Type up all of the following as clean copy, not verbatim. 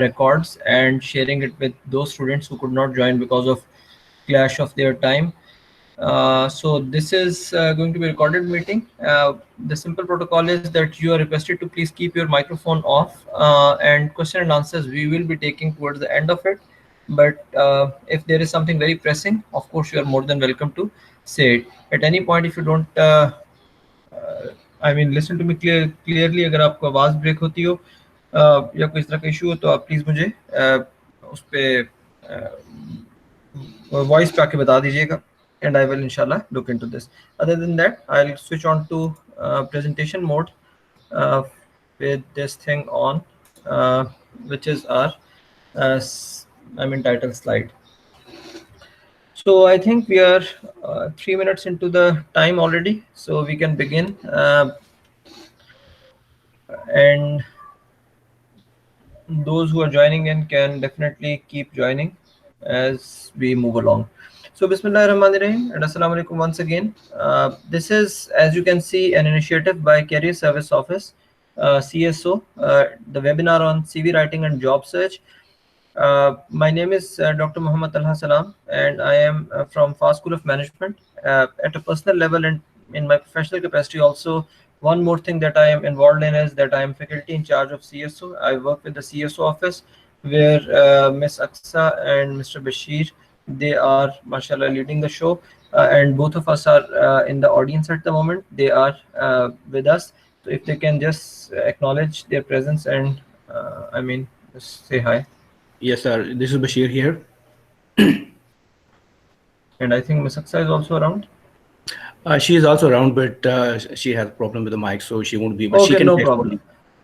records and sharing it with those students who could not join because of clash of their time. So this is going to be a recorded meeting. The simple protocol is that you are requested to please keep your microphone off, and question and answers we will be taking towards the end of it. But if there is something very pressing, of course, you are more than welcome to say it. At any point, if you don't, I mean, listen to me clearly, अगर आपको आवाज़ break होती हो या कोई इस तरह का इशू हो तो आप प्लीज़ मुझे उस पर वॉइस पे आके बता दीजिएगा, and I will inshallah look into this. Other than that, I'll switch on to presentation mode uh, with this thing on, which is our title slide. So I think we are 3 minutes into the time already, so we can begin. And those who are joining in can definitely keep joining as we move along. So Bismillahirrahmanirrahim and Assalamu alaikum once again. This is, as you can see, an initiative by Career Service Office, CSO, the webinar on CV writing and job search. My name is Dr. Muhammad Talha Salam, and I am from Fast School of Management. At a personal level and in my professional capacity also, one more thing that I am involved in is that I am faculty in charge of CSO. I work with the CSO office where Ms. Aksa and Mr. Bashir, they are, mashallah, leading the show. And both of us are in the audience at the moment. They are with us. So if they can just acknowledge their presence and just say hi. Yes, sir. This is Bashir here. And I think Ms. Aksa is also around. She is also around, but she has a problem with the mic, so she won't be. But Okay, she can no text problem. only.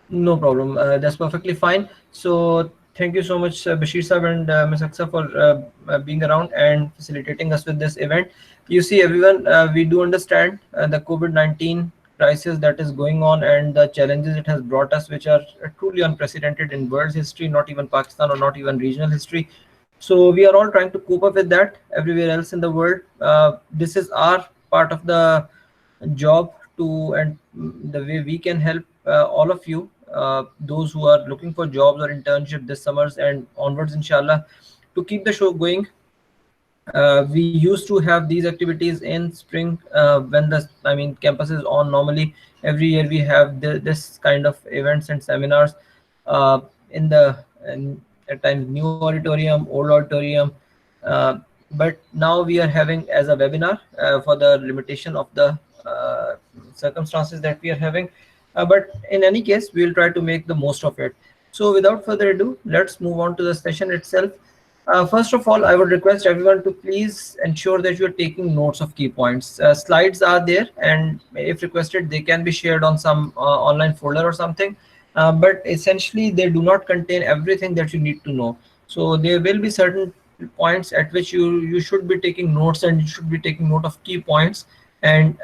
No problem. That's perfectly fine. So thank you so much, Bashir Sahab and Ms. Aksa, for being around and facilitating us with this event. You see, everyone, we do understand the COVID-19 crisis that is going on and the challenges it has brought us, which are truly unprecedented in world history, not even Pakistan or not even regional history. So we are all trying to cope up with that everywhere else in the world. This is our part of the job to, and the way we can help all of you, those who are looking for jobs or internship this summers and onwards, inshallah, to keep the show going. We used to have these activities in spring when the campus is on. Normally every year we have this kind of events and seminars in the at times new auditorium, old auditorium, but now we are having as a webinar for the limitation of the circumstances that we are having, but in any case we will try to make the most of it. So without further ado, let's move on to the session itself. First of all, I would request everyone to please ensure that you're taking notes of key points. Slides are there, and if requested, they can be shared on some online folder or something. But essentially, they do not contain everything that you need to know. So there will be certain points at which you should be taking notes, and you should be taking note of key points. And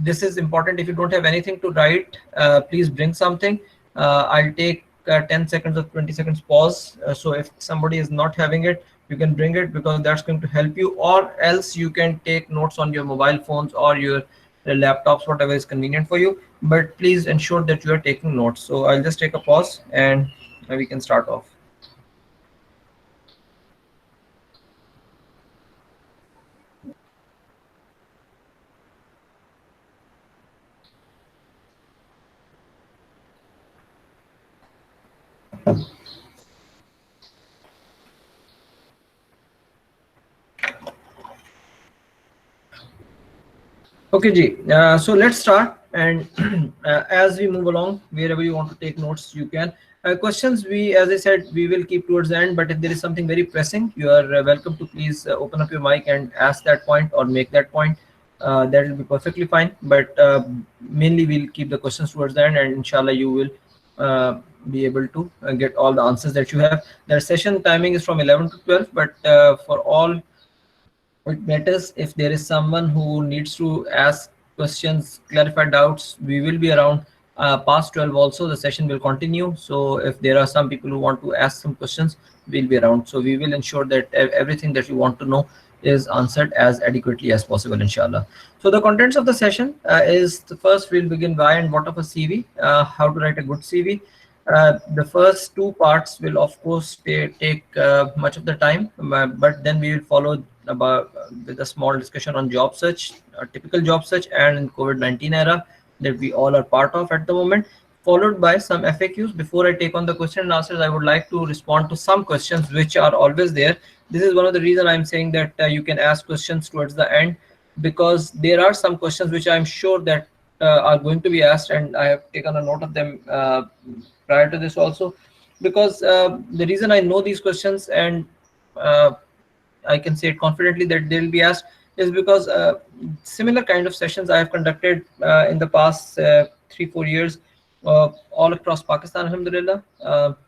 this is important. If you don't have anything to write, please bring something. I'll take 10 seconds or 20 seconds pause. So if somebody is not having it, you can bring it, because that's going to help you, or else you can take notes on your mobile phones or your laptops, whatever is convenient for you. But please ensure that you are taking notes. So I'll just take a pause and we can start off. Okay, Ji. So let's start. And as we move along, wherever you want to take notes, you can. Questions, as I said, we will keep towards the end. But if there is something very pressing, you are welcome to please open up your mic and ask that point or make that point. That will be perfectly fine. But mainly, we'll keep the questions towards the end, and inshallah, you will be able to get all the answers that you have. The session timing is from 11 to 12, but for all it matters, if there is someone who needs to ask questions, clarify doubts, we will be around past 12 also. The session will continue. So if there are some people who want to ask some questions, we'll be around. So we will ensure that everything that you want to know is answered as adequately as possible, inshallah. So the contents of the session is, the first we'll begin why and what of a CV, how to write a good CV. The first two parts will of course take much of the time, but then we will follow about with a small discussion on job search, typical job search, and in COVID-19 era that we all are part of at the moment, followed by some FAQs. Before I take on the question and answers, I would like to respond to some questions which are always there. This is one of the reason I'm saying that you can ask questions towards the end, because there are some questions which I'm sure that are going to be asked, and I have taken a note of them prior to this also, because the reason I know these questions and uh, I can say it confidently that they'll be asked is because similar kind of sessions I have conducted in the past 3-4 years all across Pakistan, alhamdulillah,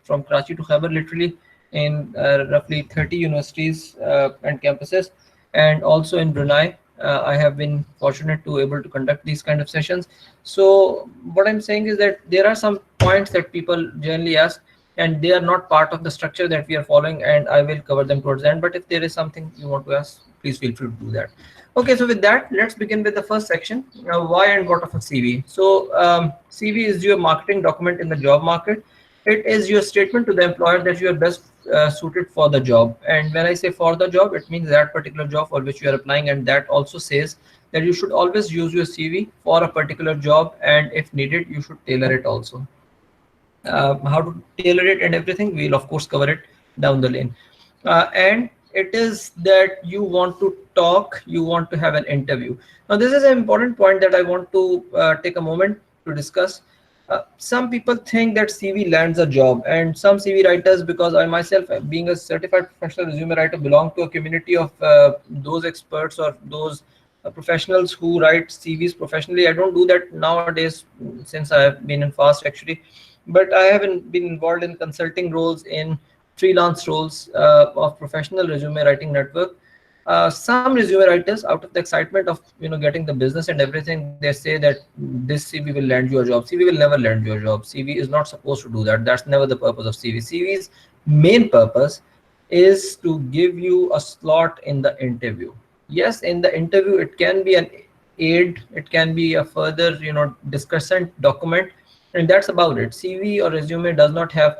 from Karachi to Khyber, literally in roughly 30 universities and campuses, and also in Brunei. I have been fortunate to able to conduct these kind of sessions. So what I'm saying is that there are some points that people generally ask, and they are not part of the structure that we are following, and I will cover them towards the end. But if there is something you want to ask, please feel free to do that. Okay, so with that, let's begin with the first section, why and what of a CV. So CV is your marketing document in the job market. It is your statement to the employer that you are best suited for the job. And when I say for the job, it means that particular job for which you are applying, and that also says that you should always use your CV for a particular job, and if needed, you should tailor it also. How to tailor it and everything, we'll of course cover it down the lane. And it is that you want to talk, you want to have an interview. Now this is an important point that I want to take a moment to discuss. Some people think that CV lands a job, and some CV writers, because I myself, being a certified professional resume writer, belong to a community of those experts or those professionals who write CVs professionally. I don't do that nowadays since I have been in fast actually, but I haven't been involved in consulting roles, in freelance roles of professional resume writing network. Some resume writers, out of the excitement of getting the business and everything, they say that this CV will land you a job. CV will never land you a job. CV is not supposed to do that. That's never the purpose of CV. CV's main purpose is to give you a slot in the interview. Yes, in the interview it can be an aid, it can be a further discussant document, and that's about it. CV or resume does not have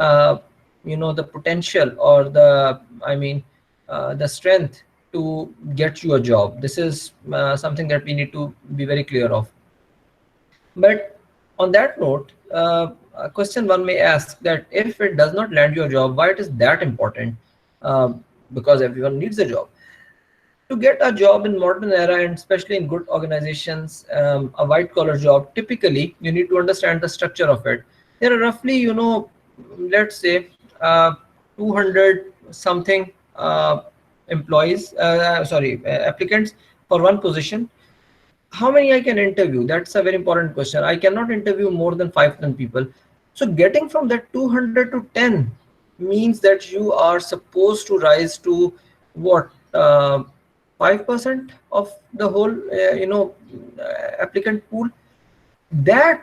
the potential or the strength to get you a job. This is something that we need to be very clear of. But on that note, a question one may ask, that if it does not land you a job, why it is that important? Because everyone needs a job. To get a job in modern era, and especially in good organizations, a white collar job, typically you need to understand the structure of it. There are roughly, let's say 200 something applicants for one position. How many I can interview? That's a very important question. I cannot interview more than 5-10 people. So getting from that 200 to 10 means that you are supposed to rise to what, 5% of the whole applicant pool. That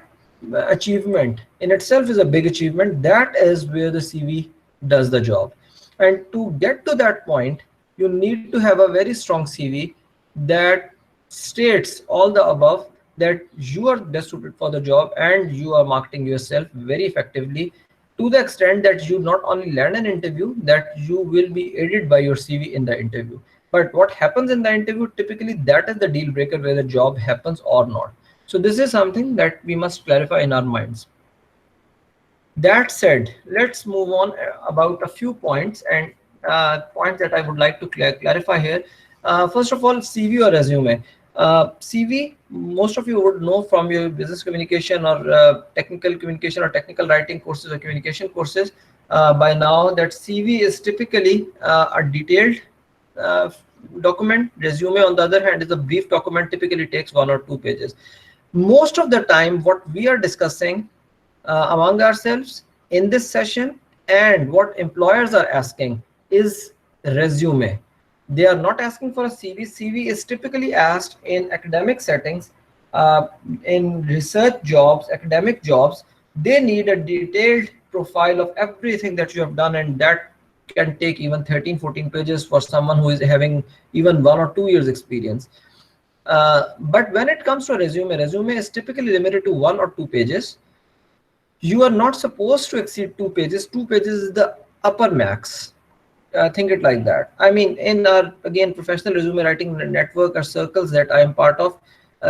achievement in itself is a big achievement. That is where the CV does the job. And to get to that point, you need to have a very strong CV that states all the above, that you are best suited for the job and you are marketing yourself very effectively, to the extent that you not only land an interview, that you will be aided by your CV in the interview. But what happens in the interview, typically that is the deal breaker, whether the job happens or not. So this is something that we must clarify in our minds. That said, let's move on about a few points, and points that I would like to clarify here. First of all, CV or resume. CV, most of you would know from your business communication or technical communication or technical writing courses or communication courses by now, that CV is typically a detailed document. Resume, on the other hand, is a brief document, typically takes 1 or 2 pages. Most of the time, what we are discussing among ourselves in this session and what employers are asking is resume. They are not asking for a CV. CV is typically asked in academic settings, in research jobs, academic jobs. They need a detailed profile of everything that you have done, and that can take even 13-14 pages for someone who is having even 1 or 2 years experience. But when it comes to a resume is typically limited to 1 or 2 pages. You are not supposed to exceed 2 pages. 2 pages is the upper max. Think it like that. I mean, in our, again, professional resume writing network or circles that I am part of,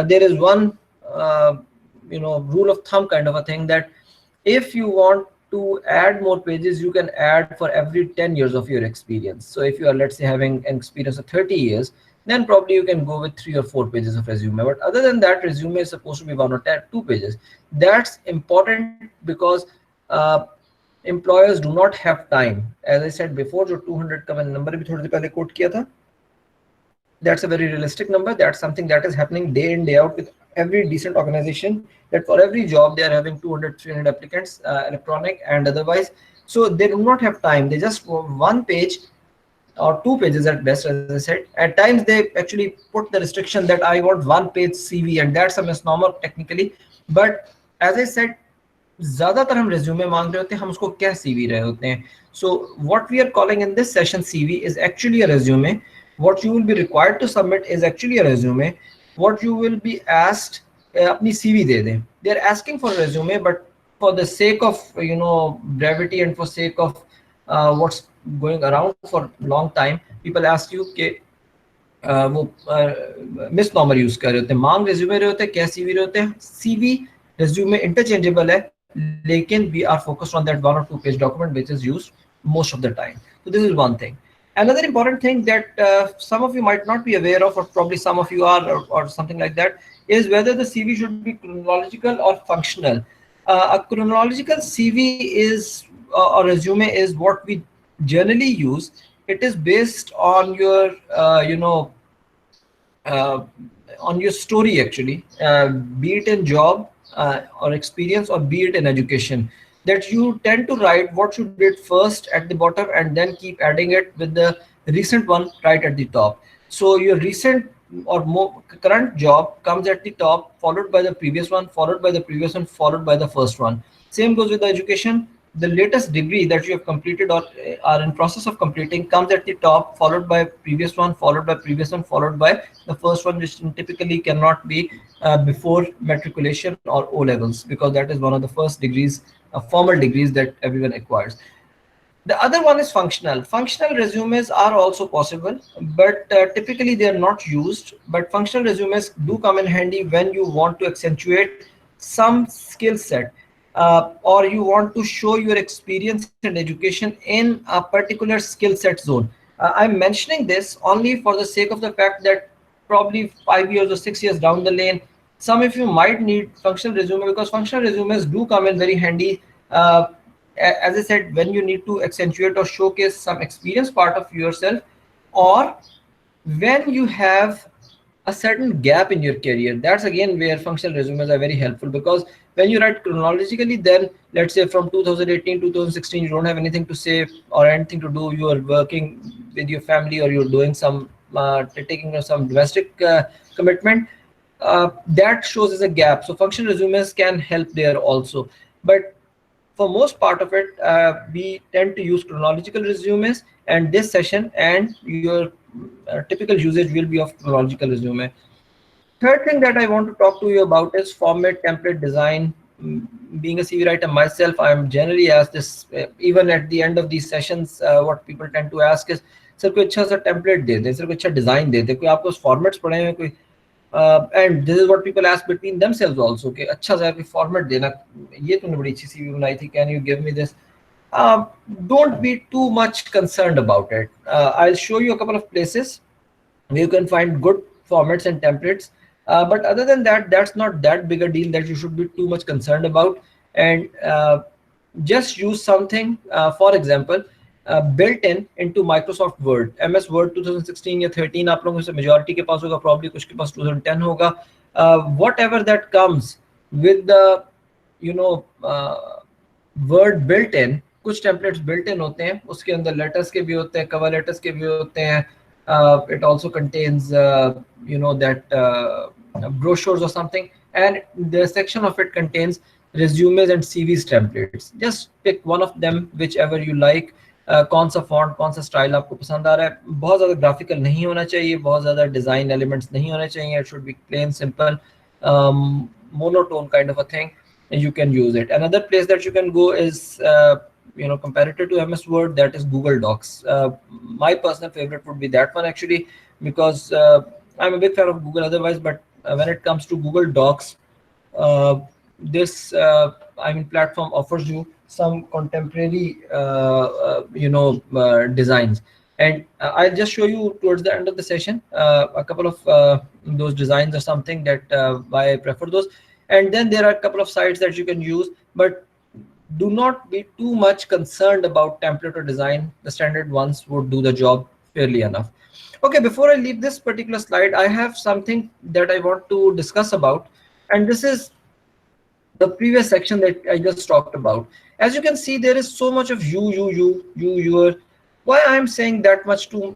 there is one rule of thumb kind of a thing, that if you want to add more pages, you can add for every 10 years of your experience. So if you are, let's say, having an experience of 30 years, then probably you can go with 3 or 4 pages of resume. But other than that, resume is supposed to be 1 or 2 pages. That's important because uh, employers do not have time. As I said before, जो 200 का मैंने number भी थोड़ी देर पहले quote किया था, that's a very realistic number. That's something that is happening day in, day out with every decent organization, that for every job they are having 200, 300 applicants, electronic and otherwise. So they do not have time. They just want 1 page or 2 pages at best. As I said, at times they actually put the restriction that I want 1 page CV, and that's a misnomer technically. But as I said, ज्यादातर हम resume मांग रहे होते हैं, हम उसको क्या CV रहे होते हैं. So what we are calling in this session CV is actually a resume. What you will be required to submit is actually a resume. What you will be asked, अपनी CV दे दें. They are asking for a resume, but for the sake of brevity and for sake of what's going around for long time, people ask you कि वो मिसनॉमर use कर रहे होते हैं, मांग resume रहे होते हैं, क्या सीवी रहे होते हैं. सीवी रेज्यूमे इंटरचेंजेबल है, लेकिन we are focused on that 1 or 2 page document which is used most of the time. So this is one thing. Another important thing that some of you might not be aware of, or probably some of you are, or something like that, is whether the CV should be chronological or functional. A chronological CV is, or resume is, what we generally use. It is based on your on your story actually, be it in job or experience, or be it in education, that you tend to write what you did first at the bottom and then keep adding it with the recent one right at the top. So your recent or more current job comes at the top, followed by the previous one, followed by the previous one, followed by the first one. Same goes with the education. The latest degree that you have completed or are in process of completing comes at the top, followed by previous one, followed by previous one, followed by the first one, which typically cannot be before matriculation or O levels, because that is one of the first degrees, formal degrees that everyone acquires. The other one is functional. Functional resumes are also possible, but typically they are not used. But functional resumes do come in handy when you want to accentuate some skill set, or you want to show your experience and education in a particular skill set zone. I'm mentioning this only for the sake of the fact that probably 5 years or 6 years down the lane, some of you might need functional resume, because functional resumes do come in very handy. As I said, when you need to accentuate or showcase some experience part of yourself, or when you have a certain gap in your career. That's again where functional resumes are very helpful, because when you write chronologically, then let's say from 2018 2016, you don't have anything to say or anything to do, you are working with your family, or you're doing some taking some domestic commitment, that shows as a gap. So functional resumes can help there also. But for most part of it, we tend to use chronological resumes, and this session and your typical usage will be of chronological resume. Third thing that I want to talk to you about is format, template, design. Being a CV writer myself, I'm generally asked this, even at the end of these sessions, what people tend to ask is, sir कोई अच्छा सा template दे दे, sir कोई अच्छा design दे दे, कोई आपको formats पढ़े हैं कोई. And this is what people ask between themselves also, कि अच्छा सा कोई फॉर्मेट देना, ये तूने बड़ी अच्छी सीवी बनाई थी, can you give me this? Don't be too much concerned about it. I'll show you a couple of places where you can find good formats and templates. But other than that, that's not that big a deal that you should be too much concerned about. And just use something, for example, built in into Microsoft Word. MS Word 2016 या 13 आप लोगों से majority के पास होगा, probably कुछ के पास 2010 होगा. Whatever that comes with the Word built in, कुछ templates built in होते हैं, उसके अंदर letters के भी होते हैं, cover letters के भी होते हैं. It also contains that brochures or something, and the section of it contains resumes and CVs templates. Just pick one of them, whichever you like. कौन सा फॉन्ट, कौन सा स्टाइल आपको पसंद आ रहा है. बहुत ज़्यादा ग्राफिकल नहीं होना चाहिए, बहुत ज़्यादा डिज़ाइन एलिमेंट्स नहीं होने चाहिए. It should be plain simple monotone kind of a thing. you can use it. Another place that you can go is comparator to MS Word, that is Google Docs. My personal favorite would be that one actually, because I'm a big fan of Google otherwise, but when it comes to Google Docs, uh, this platform offers you some contemporary designs, and I'll just show you towards the end of the session a couple of those designs or something that why I prefer those. And then there are a couple of sites that you can use, but do not be too much concerned about template or design. The standard ones would do the job fairly enough. Okay, before I leave this particular slide, I have something that I want to discuss about, and this is the previous section that I just talked about. As you can see, there is so much of your. Why I am saying that much boldly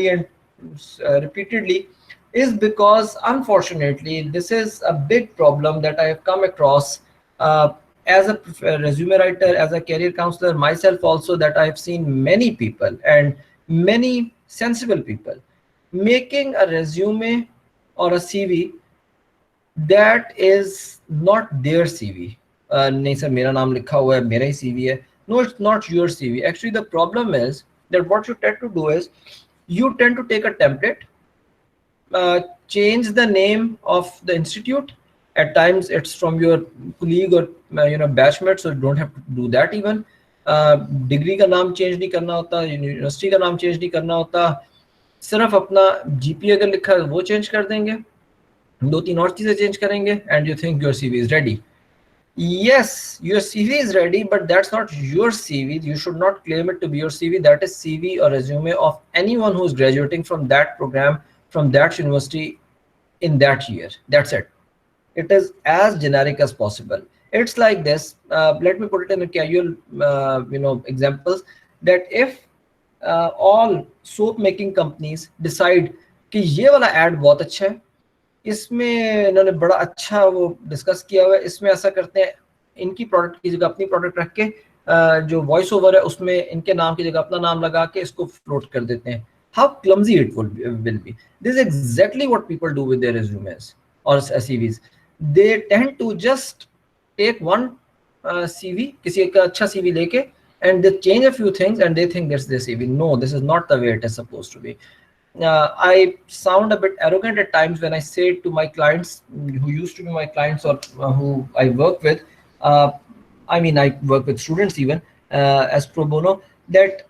and repeatedly is because unfortunately this is a big problem that I have come across as a resume writer, as a career counselor myself also, that I have seen many people and many sensible people making a resume or a CV that is not their CV. नहीं sir मेरा नाम लिखा हुआ है, मेरा ही CV है. No, it's not your CV. Actually, the problem is that what you tend to do is you tend to take a template, change the name of the institute. At times it's from your colleague or batchmate, so you don't have to do that even. Degree का नाम change नहीं करना होता, university का नाम change नहीं करना होता, सिर्फ अपना GPA अगर लिखा है वो change कर देंगे, दो तीन और चीजें change करेंगे, and you think your CV is ready. Yes, your CV is ready, but that's not your CV. You should not claim it to be your CV. That is CV or resume of anyone who is graduating from that program, from that university in that year. That's it. It is as generic as possible. It's like this. Let me put it in a casual, examples. That if all soap making companies decide कि ये वाला ad बहुत अच्छा है, इसमें इन्होंने बड़ा अच्छा वो डिस्कस किया हुआ है, इसमें ऐसा करते हैं, इनकी प्रोडक्ट की जगह अपनी प्रोडक्ट रख के जो वॉइस ओवर है उसमें इनके नाम की जगह अपना नाम लगा के इसको फ्लोट कर देते हैं. How clumsy it will be. This is exactly what people do with their resumes और CVs. They tend to just take one CV, किसी का अच्छा सीवी लेके, and they change a few things and they think that's their CV. No, this is not the way it is supposed to be. I sound a bit arrogant at times when I say to my clients who used to be my clients or who I work with, I work with students even as pro bono, that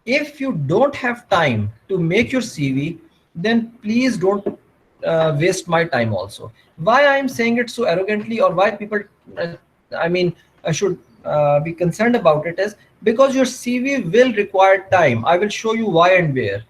if you don't have time to make your CV, then please don't waste my time also. Why I'm saying it so arrogantly, or why people, I should be concerned about it, is because your CV will require time. I will show you why and where.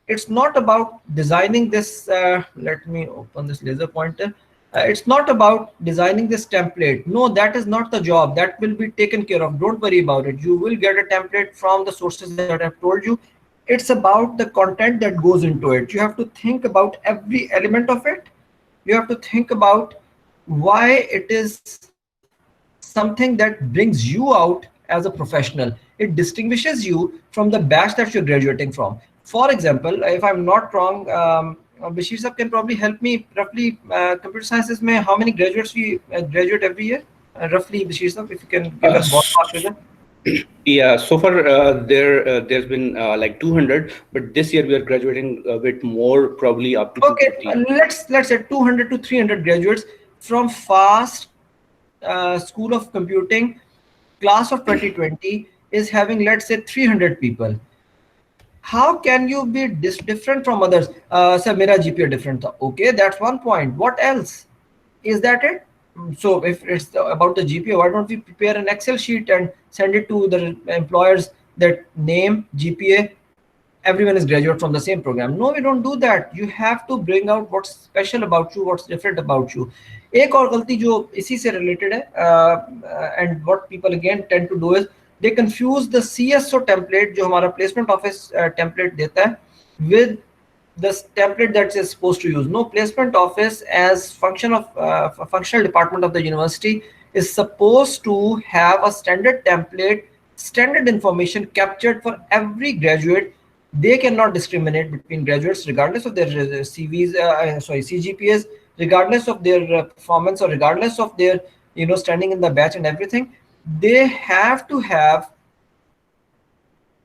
It's not about designing this. Let me open this laser pointer. It's not about designing this template. No, that is not the job. That will be taken care of. Don't worry about it. You will get a template from the sources that I've told you. It's about the content that goes into it. You have to think about every element of it. You have to think about why it is something that brings you out as a professional. It distinguishes you from the batch that you're graduating from. For example, if I'm not wrong, Bashir sir can probably help me roughly. Computer sciences mein how many graduates we graduate every year? Roughly, Bashir sir, if you can give a ballpark figure. Yeah, so far there's been like 200, but this year we are graduating a bit more, probably up to Okay, let's say 200 to 300 graduates from FAST School of Computing class of 2020 is having, let's say, 300 people. How can you be different from others? Sir, mera GPA different tha. Okay, that's one point. What else? Is that it? So if it's about the GPA, why don't we prepare an Excel sheet and send it to the employers that name, GPA, everyone is graduate from the same program? No, we don't do that. You have to bring out what's special about you, what's different about you. एक और गलती जो इसी से related है, and what people again tend to do is they confuse the CSO template जो हमारा placement office template देता है with the template that is supposed to use. No, placement office as function of functional department of the university is supposed to have a standard template, standard information captured for every graduate. They cannot discriminate between graduates regardless of their CGPAs, regardless of their performance or regardless of their standing in the batch and everything, they have to have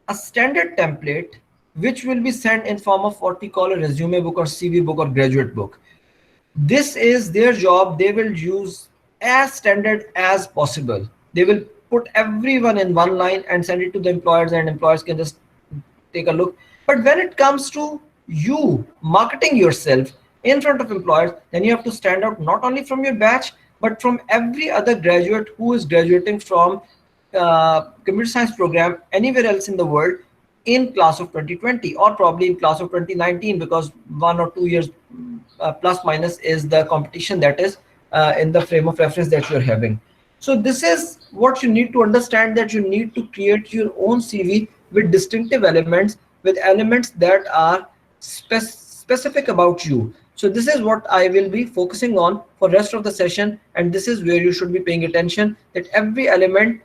a standard template which will be sent in form of what we call a resume book or CV book or graduate book. This is their job. They will use as standard as possible. They will put everyone in one line and send it to the employers, and employers can just take a look. But when it comes to you marketing yourself in front of employers, then you have to stand out not only from your batch but from every other graduate who is graduating from computer science program anywhere else in the world in class of 2020 or probably in class of 2019, because 1 or 2 years plus minus is the competition that is in the frame of reference that you're having. So this is what you need to understand, that you need to create your own CV with distinctive elements, with elements that are specific about you. So this is what I will be focusing on for rest of the session, and this is where you should be paying attention, that every element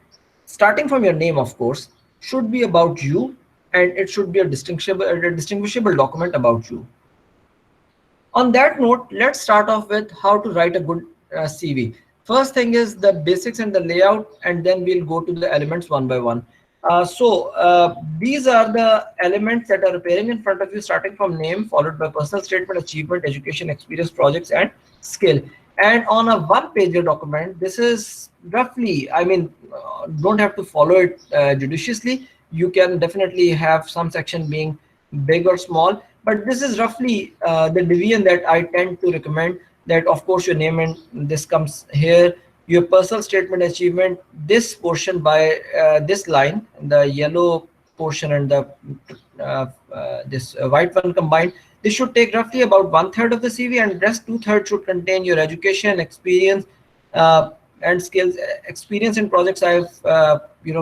starting from your name, of course, should be about you, and it should be a distinguishable document about you. On that note, let's start off with how to write a good CV. First thing is the basics and the layout, and then we'll go to the elements one by one. These are the elements that are appearing in front of you, starting from name, followed by personal statement, achievement, education, experience, projects, and skill. And on a one-pager document, this is roughly, don't have to follow it judiciously. You can definitely have some section being big or small, but this is roughly the division that I tend to recommend. That of course your name and this comes here, your personal statement, achievement, this portion by this line, the yellow portion and the this white one combined, this should take roughly about 1/3 of the CV, and rest 2/3 should contain your education, experience, and skills. Experience in projects I've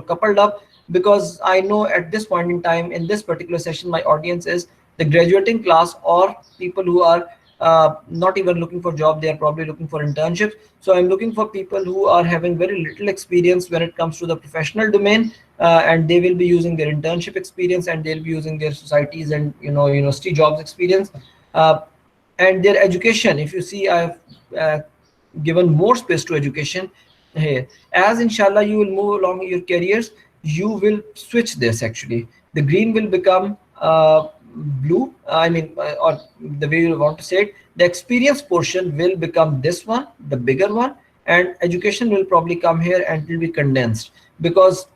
coupled up, because I know at this point in time in this particular session my audience is the graduating class or people who are not even looking for job. They are probably looking for internships. So I'm looking for people who are having very little experience when it comes to the professional domain, and they will be using their internship experience, and they'll be using their societies and university jobs experience, and their education. If you see, I've given more space to education here. As inshallah you will move along your careers, you will switch this. Actually, the green will become blue, or the way you want to say it, the experience portion will become this one, the bigger one, and education will probably come here and will be condensed, because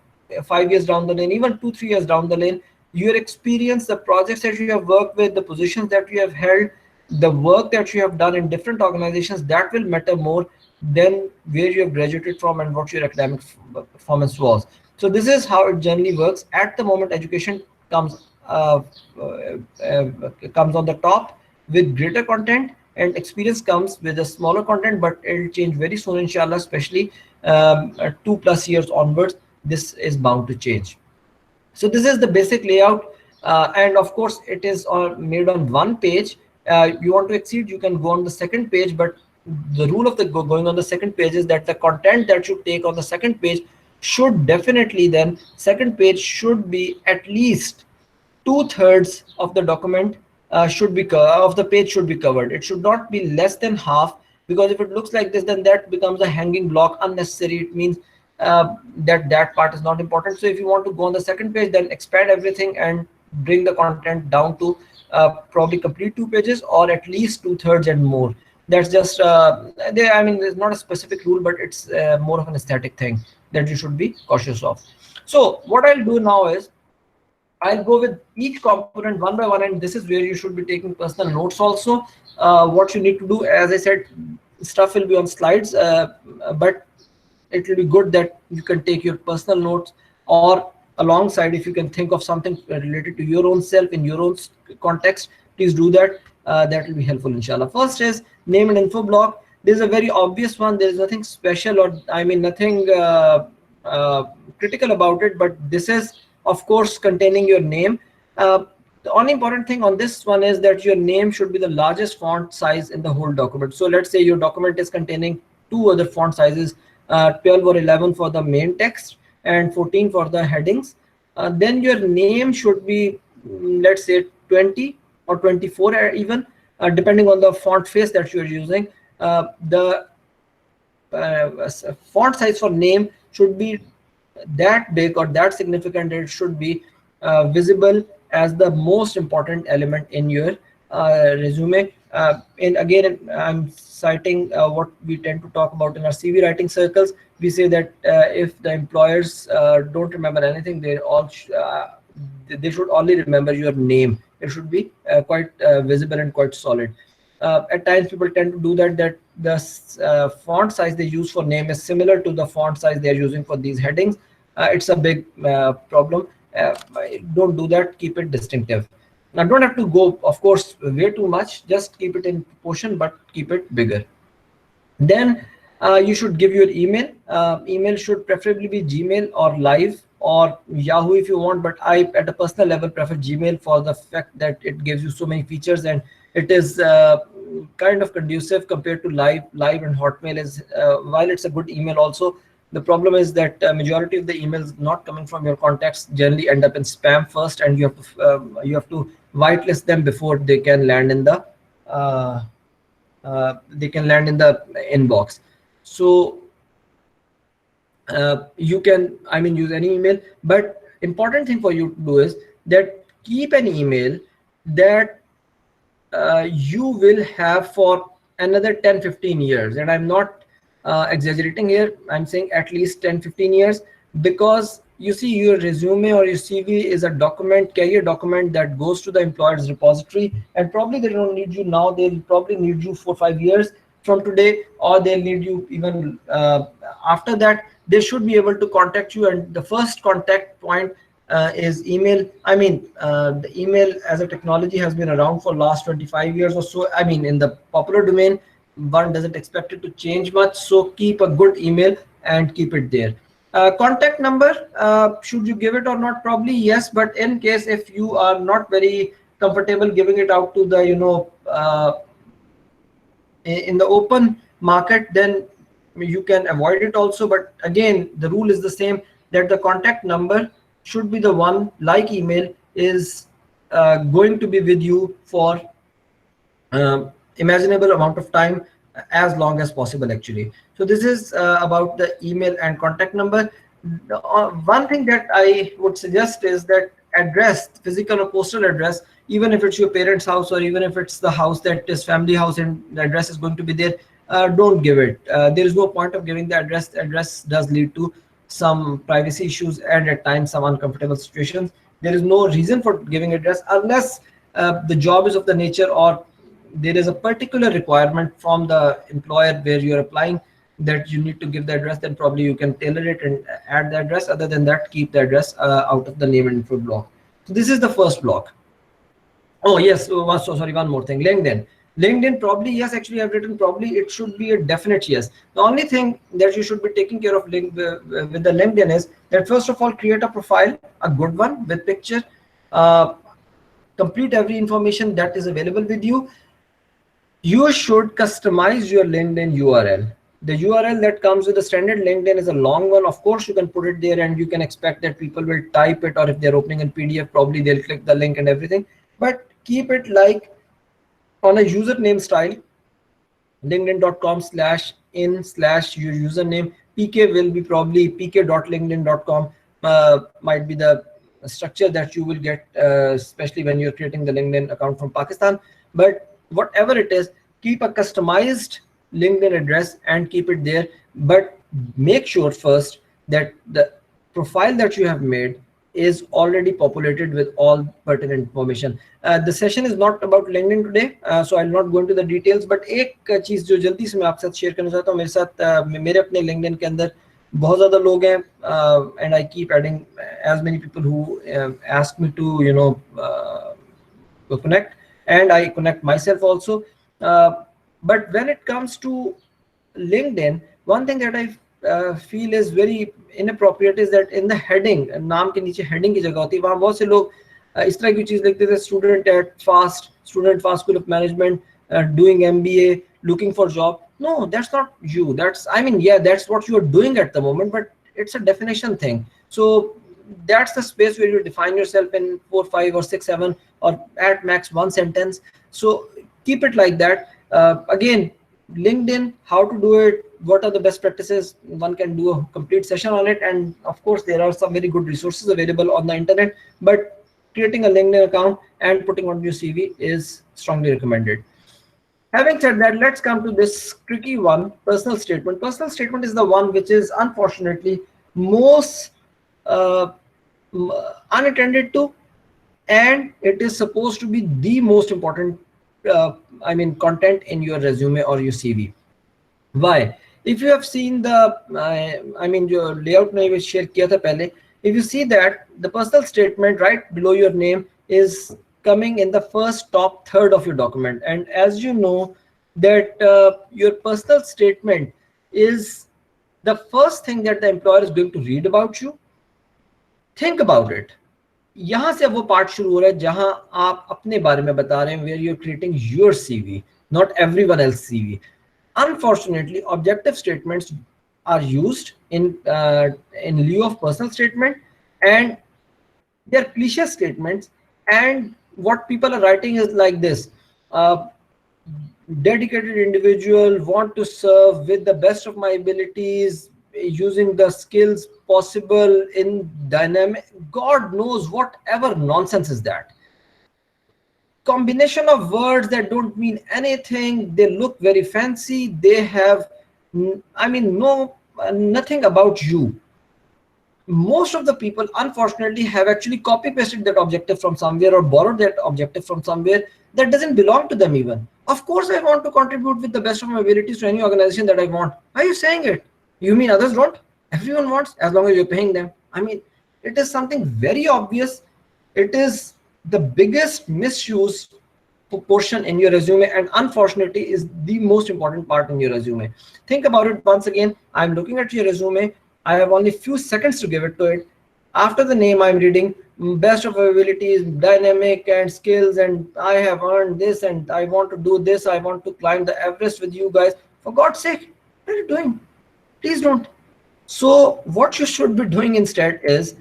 5 years down the lane, even 2-3 years down the lane, your experience, the projects that you have worked with, the positions that you have held, the work that you have done in different organizations, that will matter more than where you have graduated from and what your academic performance was. So this is how it generally works. At the moment, education comes on the top with greater content, and experience comes with a smaller content, but it will change very soon inshallah, especially 2+ years onwards. This is bound to change. So this is the basic layout, and of course it is made on one page. You want to exceed, you can go on the second page, but the rule of the going on the second page is that the content that you take on the second page should definitely, then second page should be at least 2/3 of the document of the page should be covered. It should not be less than half, because if it looks like this, then that becomes a hanging block, unnecessary. It means that part is not important. So if you want to go on the second page, then expand everything and bring the content down to probably complete 2 pages, or at least 2/3 and more. That's just there's not a specific rule, but it's more of an aesthetic thing that you should be cautious of. So what I'll do now is I'll go with each component one by one, and this is where you should be taking personal notes also. What you need to do, as I said, stuff will be on slides, but it will be good that you can take your personal notes, or alongside, if you can think of something related to your own self in your own context, please do that. That will be helpful inshallah. First is name and info block. This is a very obvious one. There is nothing special, or nothing critical about it, but this is of course containing your name. The only important thing on this one is that your name should be the largest font size in the whole document. So let's say your document is containing 2 other font sizes, 12 or 11 for the main text and 14 for the headings. Then your name should be, let's say 20 or 24 even, depending on the font face that you're using. The font size for name should be that big or that significant that it should be visible as the most important element in your resume. And again, I'm citing what we tend to talk about in our CV writing circles. We say that if the employers don't remember anything, they should only remember your name. It should be quite visible and quite solid. At times people tend to do that the font size they use for name is similar to the font size they are using for these headings. It's a big problem. Don't do that. Keep it distinctive. Now, don't have to go, of course, way too much. Just keep it in proportion, but keep it bigger. Then you should give your email. Email should preferably be Gmail or Live or Yahoo if you want, but I at a personal level prefer Gmail for the fact that it gives you so many features, and it is kind of conducive compared to Live. Live and Hotmail is, while it's a good email also, the problem is that majority of the emails not coming from your contacts generally end up in spam first, and you have to whitelist them before they can land in the inbox. So you can, I mean, use any email, but important thing for you to do is that keep an email that you will have for another 10-15 years. And I'm not exaggerating here. I'm saying at least 10-15 years, because you see, your resume or your CV is a document, career document that goes to the employer's repository, and probably they don't need you now. They'll probably need you 4-5 years from today, or they'll need you even after that. They should be able to contact you, and the first contact point is email. I mean, the email as a technology has been around for last 25 years or so. I mean, in the popular domain, one doesn't expect it to change much. So keep a good email and keep it there. Contact number, should you give it or not? Probably yes, but in case if you are not very comfortable giving it out to the, in the open market, then you can avoid it also. But again, the rule is the same, that the contact number should be the one, like email, is going to be with you for imaginable amount of time, as long as possible actually. So this is about the email and contact number. One thing that I would suggest is that address, physical or postal address, even if it's your parents' house or even if it's the house that is family house and the address is going to be there, don't give it. There is no point of giving the address. The address does lead to some privacy issues and at times some uncomfortable situations. There is no reason for giving address unless the job is of the nature, or there is a particular requirement from the employer where you're applying that you need to give the address. Then probably you can tailor it and add the address. Other than that, keep the address out of the name and info block. So this is the first block. Oh yes, sorry, one more thing. LinkedIn, probably yes, actually I've written probably, it should be a definite yes. The only thing that you should be taking care of with the LinkedIn is that first of all, create a profile, a good one with picture, complete every information that is available with you. You should customize your LinkedIn URL. The URL that comes with the standard LinkedIn is a long one. Of course, you can put it there and you can expect that people will type it, or if they're opening in PDF, probably they'll click the link and everything. But keep it like on a username style, linkedin.com/in/your username. PK will be probably pk.linkedin.com, might be the structure that you will get, especially when you're creating the LinkedIn account from Pakistan. But whatever it is, keep a customized LinkedIn address and keep it there. But make sure first that the profile that you have made is already populated with all pertinent information. The session is not about LinkedIn today, so I'll not go into the details. But एक चीज जो जल्दी से मैं आपके साथ share करना चाहता हूँ, मेरे अपने LinkedIn के अंदर बहुत ज़्यादा लोग हैं, and I keep adding as many people who ask me to connect, and I connect myself also. But when it comes to LinkedIn, one thing that I feel is very inappropriate is that in the heading, नाम के नीचे heading की जगह होती है, वहाँ बहुत से लोग इस तरह की चीज लिखते थे, student FAST School of Management, doing MBA, looking for job. No, that's not you. That's, I mean, yeah, that's what you're doing at the moment, but it's a definition thing. So that's the space where you define yourself in 4, 5, or 6, 7, or at max one sentence. So keep it like that. Again, LinkedIn, how to do it, what are the best practices. One can do a complete session on it, and of course there are some very good resources available on the internet, but creating a LinkedIn account and putting on your CV is strongly recommended. Having said that, let's come to this tricky one, personal statement. Personal statement is the one which is unfortunately most uh, unattended to, and it is supposed to be the most important uh, content in your resume or your CV. Why? If you have seen the जो layout में share किया था पहले, if you see that the personal statement right below your name is coming in the first top third of your document, and as you know that your personal statement is the first thing that the employer is going to read about you. Think about it. यहाँ से वो part शुरू हो रहा है जहां आप अपने बारे में बता रहे हैं, where you're creating your CV, not everyone else's CV. Unfortunately, objective statements are used in lieu of personal statement, and they're cliche statements. And what people are writing is like this: dedicated individual, want to serve with the best of my abilities, using the skills possible in dynamic, God knows whatever nonsense is that. Combination of words that don't mean anything, they look very fancy, they have nothing about you. Most of the people unfortunately have actually copy pasted that objective from somewhere or borrowed that objective from somewhere that doesn't belong to them even. Of course I want to contribute with the best of my abilities to any organization that I want. Why are you saying it? You mean others don't? Everyone wants, as long as you're paying them. It is something very obvious. It is the biggest misuse portion in your resume, and unfortunately is the most important part in your resume. Think about it once again. I'm looking at your resume. I have only few seconds to give it to it. After the name, I'm reading best of abilities, dynamic and skills, and I have earned this, and I want to do this. I want to climb the Everest with you guys. For God's sake, what are you doing? Please don't. So what you should be doing instead is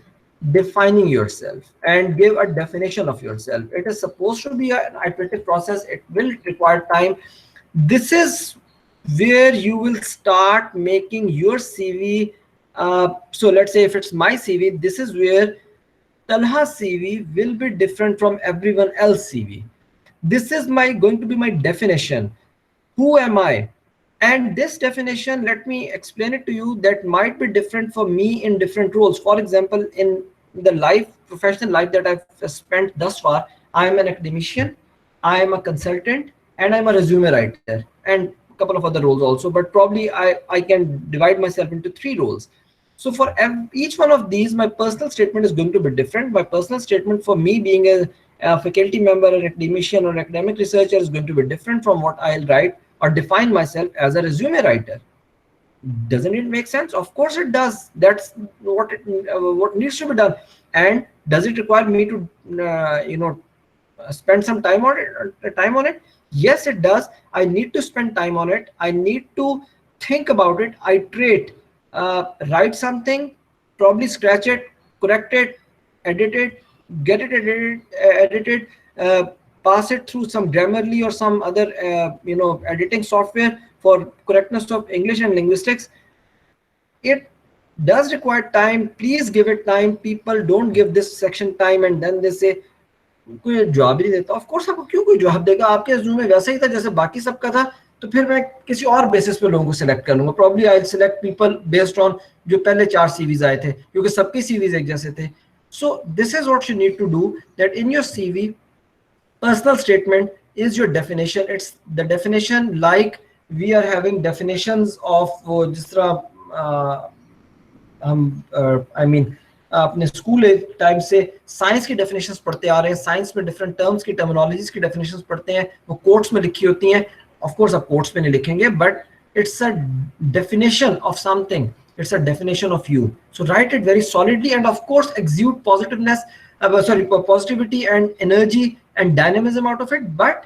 defining yourself and give a definition of yourself. It is supposed to be an iterative process. It will require time. This is where you will start making your CV. So let's say if it's my CV, this is where Talha's CV will be different from everyone else's CV. This is going to be my definition. Who am I? And this definition, let me explain it to you, that might be different for me in different roles. For example, in the professional life that I've spent thus far, I am an academician, I am a consultant, and I'm a resume writer, and a couple of other roles also, but probably I can divide myself into 3 roles. So for each one of these, my personal statement is going to be different. My personal statement for me being a faculty member, an academician, or an academic researcher is going to be different from what I'll write or define myself as a resume writer. Doesn't it make sense? Of course it does. That's what needs to be done. And does it require me to spend some time on it? Yes, it does. I need to spend time on it. I need to think about it, iterate, write something, probably scratch it, correct it, edit it, get it edited, pass it through some Grammarly or some other editing software for correctness of English and linguistics. It does require time. Please give it time. People don't give this section time and then they say कोई जवाब ही नहीं देता. Of course आपको क्यों कोई जवाब देगा? आपके रिज्यूमे वैसा ही था जैसे बाकी सबका था, तो फिर मैं किसी और बेसिस पे लोगों को सिलेक्ट कर लूंगा. Probably I'll select people based on जो पहले 4 CVs आए थे, क्योंकि सबके CVs एक जैसे थे. So this is what you need to do, that in your CV, personal statement is your definition. It's the definition like we are having definitions of जिस तरह हम अपने स्कूल टाइम से साइंस की डेफिनेशंस पढ़ते आ रहे हैं. साइंस में डिफरेंट टर्म्स की, टर्मिनोलॉजीज की डेफिनेशंस पढ़ते हैं, वो कोट्स में लिखी होती हैं. ऑफ कोर्स आप कोट्स में नहीं लिखेंगे, but it's a definition of something. It's a definition of you. So write it very solidly, and of course exude positivity and energy and dynamism out of it. But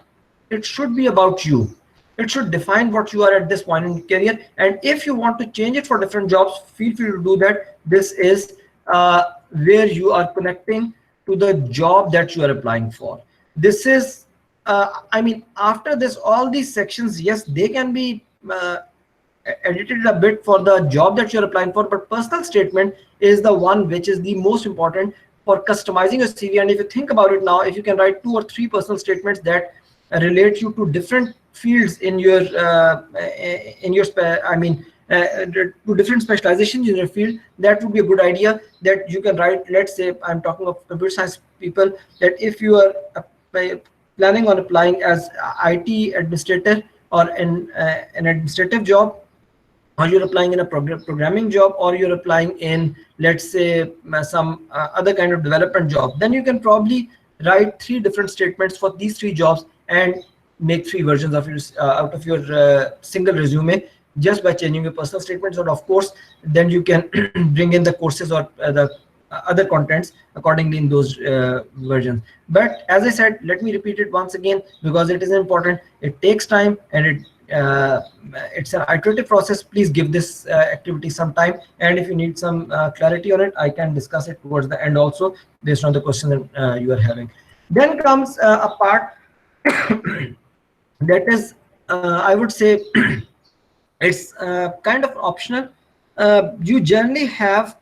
it should be about you. It should define what you are at this point in your career. And if you want to change it for different jobs, feel free to do that. This is where you are connecting to the job that you are applying for. This is, after this, all these sections, yes, they can be edited a bit for the job that you're applying for, but personal statement is the one which is the most important for customizing your CV. And if you think about it now, if you can write 2 or 3 personal statements that relate you to different fields in your to different specializations in your field, that would be a good idea. That you can write, let's say I'm talking of computer science people, that if you are planning on applying as IT administrator or an administrative job, or you're applying in a programming job, or you're applying in, let's say, some other kind of development job, then you can probably write 3 different statements for these 3 jobs and make 3 versions of your out of your single resume, just by changing your personal statements. And of course, then you can bring in the courses or the other contents accordingly in those versions. But as I said, let me repeat it once again, because it is important. It takes time, and it's an iterative process. Please give this activity some time, and if you need some clarity on it, I can discuss it towards the end also, based on the question that you are having. Then comes a part that is, I would say, it's kind of optional. You generally have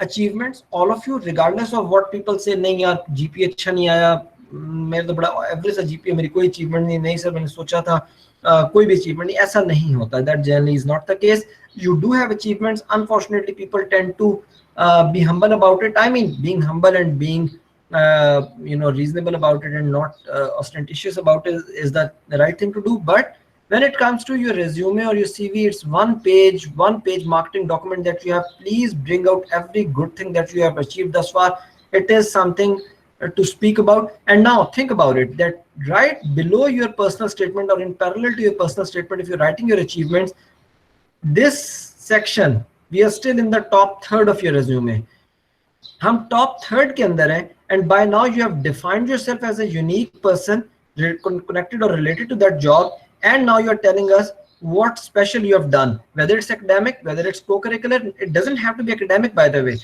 achievements, all of you, regardless of what people say. नहीं यार GPA अच्छा नहीं आया, मेरा तो बड़ा average है GPA, मेरी कोई अचीवमेंट नहीं सर, मैंने सोचा था कोई भी अचीवमेंट नहीं, ऐसा नहीं होता. That generally is not the case. You do have achievements. Unfortunately, people tend to be humble about it. I mean, being humble and being reasonable about it, and not ostentatious about it, is the right thing to do. But when it comes to your resume or your CV, it's one page marketing document that you have. Please bring out every good thing that you have achieved thus far. It is something to speak about. And now think about it, that right below your personal statement, or in parallel to your personal statement, if you're writing your achievements, this section, we are still in the top third of your resume. हम top third के अंदर हैं, and by now you have defined yourself as a unique person connected or related to that job. And now you're telling us what special you have done, whether it's academic, whether it's co-curricular. It doesn't have to be academic, by the way.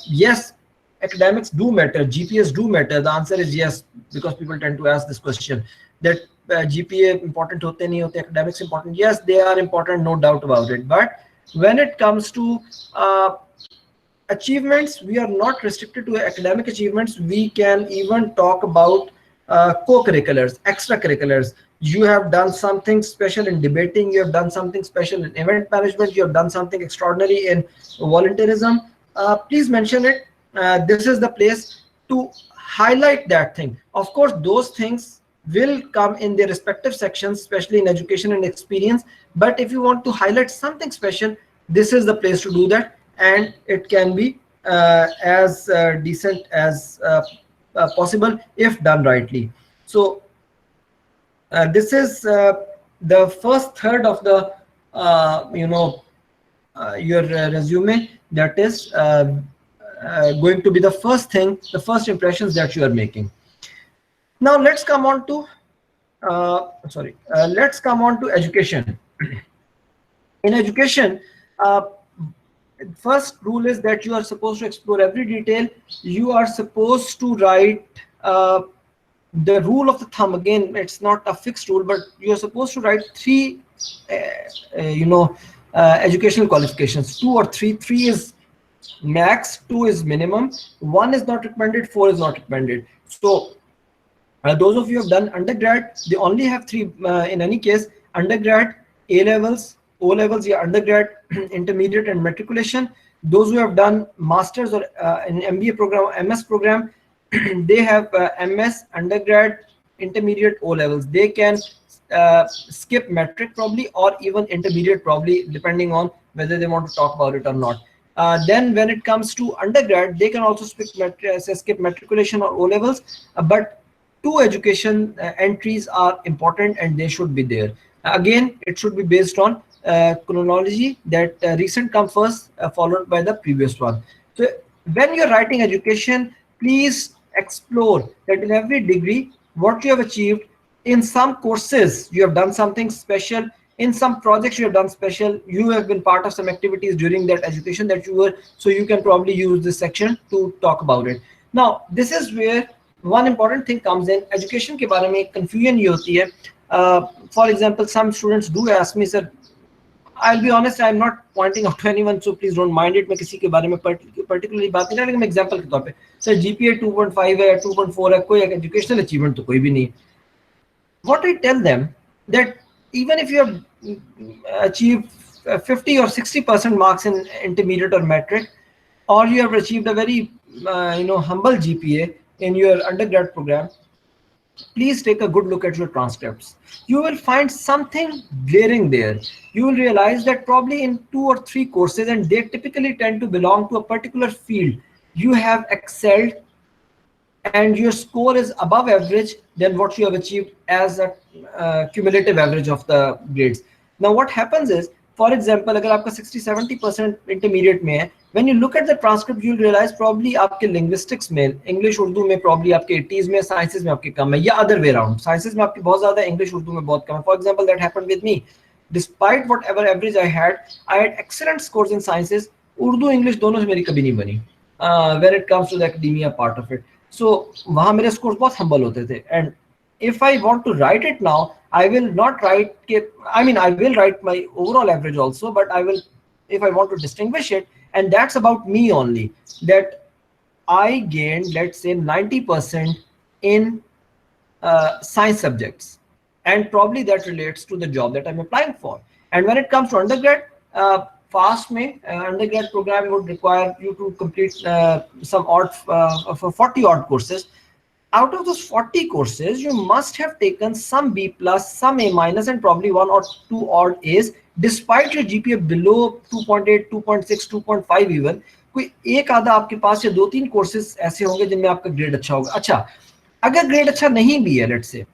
Yes, academics do matter, GPAs do matter. The answer is yes, because people tend to ask this question, that GPA important hote nahi hote, academics important. Yes, they are important, no doubt about it. But when it comes to achievements, we are not restricted to academic achievements. We can even talk about co-curriculars, extracurriculars. You have done something special in debating, you have done something special in event management, you have done something extraordinary in volunteerism. Please mention it. This is the place to highlight that thing. Of course, those things will come in their respective sections, especially in education and experience. But if you want to highlight something special, this is the place to do that, and it can be as decent as possible if done rightly. So this is the first third of the your resume. That is going to be the first thing, the first impressions that you are making. Now let's come on to education. In education, first rule is that you are supposed to explore every detail. You are supposed to write the rule of the thumb. Again, it's not a fixed rule, but you are supposed to write 3 educational qualifications, 2 or 3. 3 is max, 2 is minimum, 1 is not recommended, 4 is not recommended. So those of you who have done undergrad, they only have 3 in any case: undergrad, A levels, O levels, yeah, undergrad, intermediate, and matriculation. Those who have done masters or an MBA program or MS program, they have MS, undergrad, intermediate, O levels. They can skip metric probably, or even intermediate probably, depending on whether they want to talk about it or not. Then when it comes to undergrad, they can also skip matriculation or O levels, but 2 education entries are important, and they should be there. Again, it should be based on chronology, that recent come first, followed by the previous one. So when you're writing education, please explore that in every degree what you have achieved. In some courses you have done something special, in some projects you have done special, you have been part of some activities during that education that you were, so you can probably use this section to talk about it. Now this is where one important thing comes in education के बारे में confusion ये होती है. For example, some students do ask me, sir, I'll be honest, I'm not pointing out to anyone, so please don't mind it. मैं किसी के बारे में particularly बात नहीं कर रहा, लेकिन मैं example के तौर पे, sir GPA 2.5 है, 2.4 है, कोई educational achievement तो कोई भी नहीं. What I tell them that even if you have achieved 50 or 60% marks in intermediate or metric, or you have achieved a very humble GPA in your undergrad program, please take a good look at your transcripts. You will find something glaring there. You will realize that probably in 2 or 3 courses, and they typically tend to belong to a particular field, you have excelled and your score is above average than what you have achieved as a cumulative average of the grades. Now what happens is, for example, अगर आपका 60-70% intermediate में है, when you look at the transcript, you'll realize probably आपके linguistics में, English Urdu में probably आपके 80s में, sciences में आपके कम है, या other way around, sciences में आपकी बहुत ज़्यादा, English उर्दू में बहुत कम है. For example, that happened with me. Despite whatever average I had excellent scores in sciences. Urdu English दोनों से मेरी कभी नहीं बनी when it comes to the academia part of it. So वहाँ मेरे scores बहुत humble होते थे. And if I want to write it now, I will not write, I mean, I will write my overall average also, but I will, if I want to distinguish it, and that's about me only, that I gained, let's say 90% in science subjects. And probably that relates to the job that I'm applying for. And when it comes to undergrad, FAST undergrad program would require you to complete some odd, 40 odd courses. Out of those 40 courses, you must have taken some B+, some A-, and probably 1 or 2 odd A's, despite your GPA below 2.8, 2.6, 2.5 even. कोई एक आधा आपके पास या 2-3 courses ऐसे होंगे जिनमें आपका grade अच्छा होगा. अच्छा, अगर ग्रेड अच्छा नहीं भी है, लेट्स से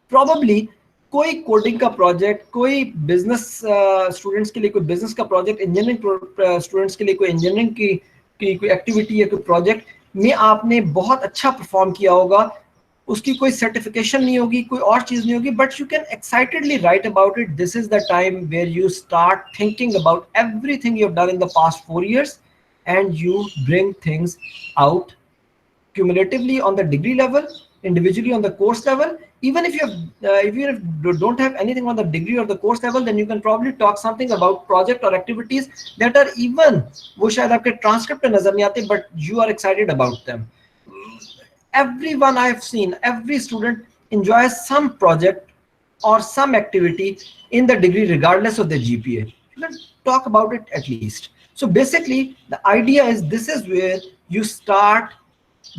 probably कोई कोडिंग का प्रोजेक्ट, कोई बिजनेस स्टूडेंट्स के लिए कोई बिजनेस का प्रोजेक्ट, इंजीनियरिंग स्टूडेंट्स के लिए कोई इंजीनियरिंग की कोई एक्टिविटी या कोई प्रोजेक्ट में आपने बहुत अच्छा परफॉर्म किया होगा, उसकी कोई सर्टिफिकेशन नहीं होगी, कोई और चीज नहीं होगी, but you can excitedly write about it. This is the time where you start thinking about everything you have done in the past 4 years and you bring things out cumulatively on the degree level, individually on the course level. Even if you don't have anything on the degree or the course level, then you can probably talk something about project or activities that are even वो शायद आपके transcript पे नजर नहीं आते, but you are excited about them. Everyone I have seen, every student enjoys some project or some activity in the degree regardless of the GPA. You can talk about it at least. So basically the idea is, this is where you start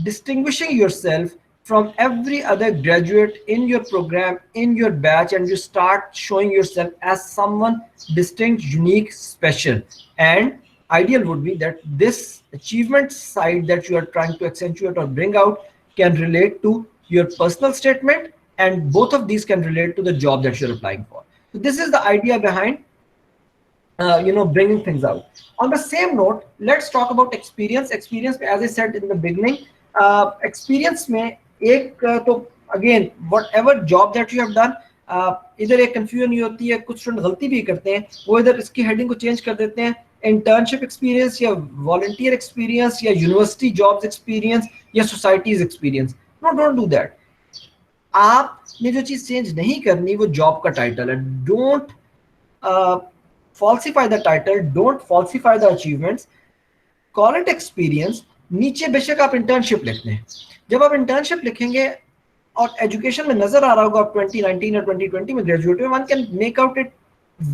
distinguishing yourself from every other graduate in your program, in your batch, and you start showing yourself as someone distinct, unique, special. And ideal would be that this achievement side that you are trying to accentuate or bring out can relate to your personal statement, and both of these can relate to the job that you're applying for. So this is the idea behind bringing things out. On the same note, let's talk about experience. Experience, as I said in the beginning, experience में एक तो again whatever job that you have done, इधर एक confusion ये होती है, कुछ student गलती भी करते हैं, वो इधर इसकी हेडिंग को चेंज कर देते हैं, internship experience या volunteer experience या university jobs experience या societies experience. No, don't do that. आपने जो चीज चेंज नहीं करनी वो जॉब का टाइटल है. Don't falsify the title, don't falsify the achievements, call it experience. नीचे बेशक आप इंटर्नशिप लिखते हैं, जब आप इंटर्नशिप लिखेंगे और एजुकेशन में नजर आ रहा होगा आप 2019 or 2020 में ग्रेजुएट में, one can make out it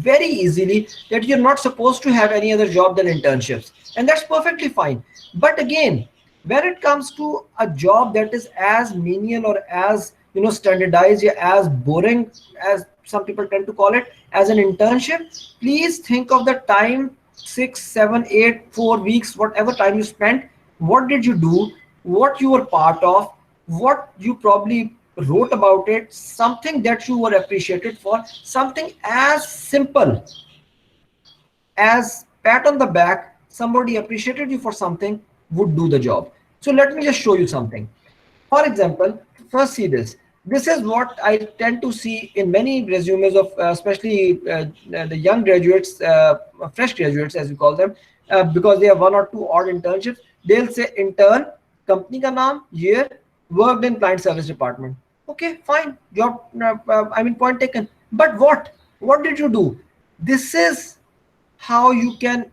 very easily that you're not supposed to have any other job than internships, and that's perfectly fine. But again, when it comes to a job that is as menial or as standardized or as boring as some people tend to call it, as an internship, please think of the time, 6, 7, 8, 4 weeks, whatever time you spent. What did you do? What you were part of? What you probably wrote about it? Something that you were appreciated for. Something as simple as pat on the back, somebody appreciated you for something, would do the job. So let me just show you something. For example, first see this. This is what I tend to see in many resumes of especially the young graduates, fresh graduates as we call them, because they have 1 or 2 odd internships. They'll say intern, company ka naam, year, worked in client service department. Okay, fine. Your, I mean, point taken. But what did you do? This is how you can,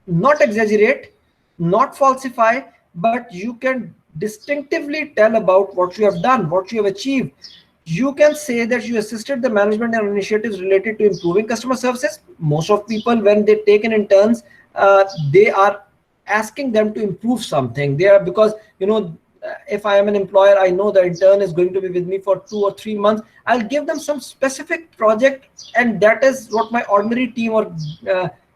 not exaggerate, not falsify, but you can distinctively tell about what you have done, what you have achieved. You can say that you assisted the management and initiatives related to improving customer services. Most of people, when they take in interns, they are asking them to improve something. They are, because if I am an employer, I know the intern is going to be with me for 2 or 3 months. I'll give them some specific project, and that is what my ordinary team or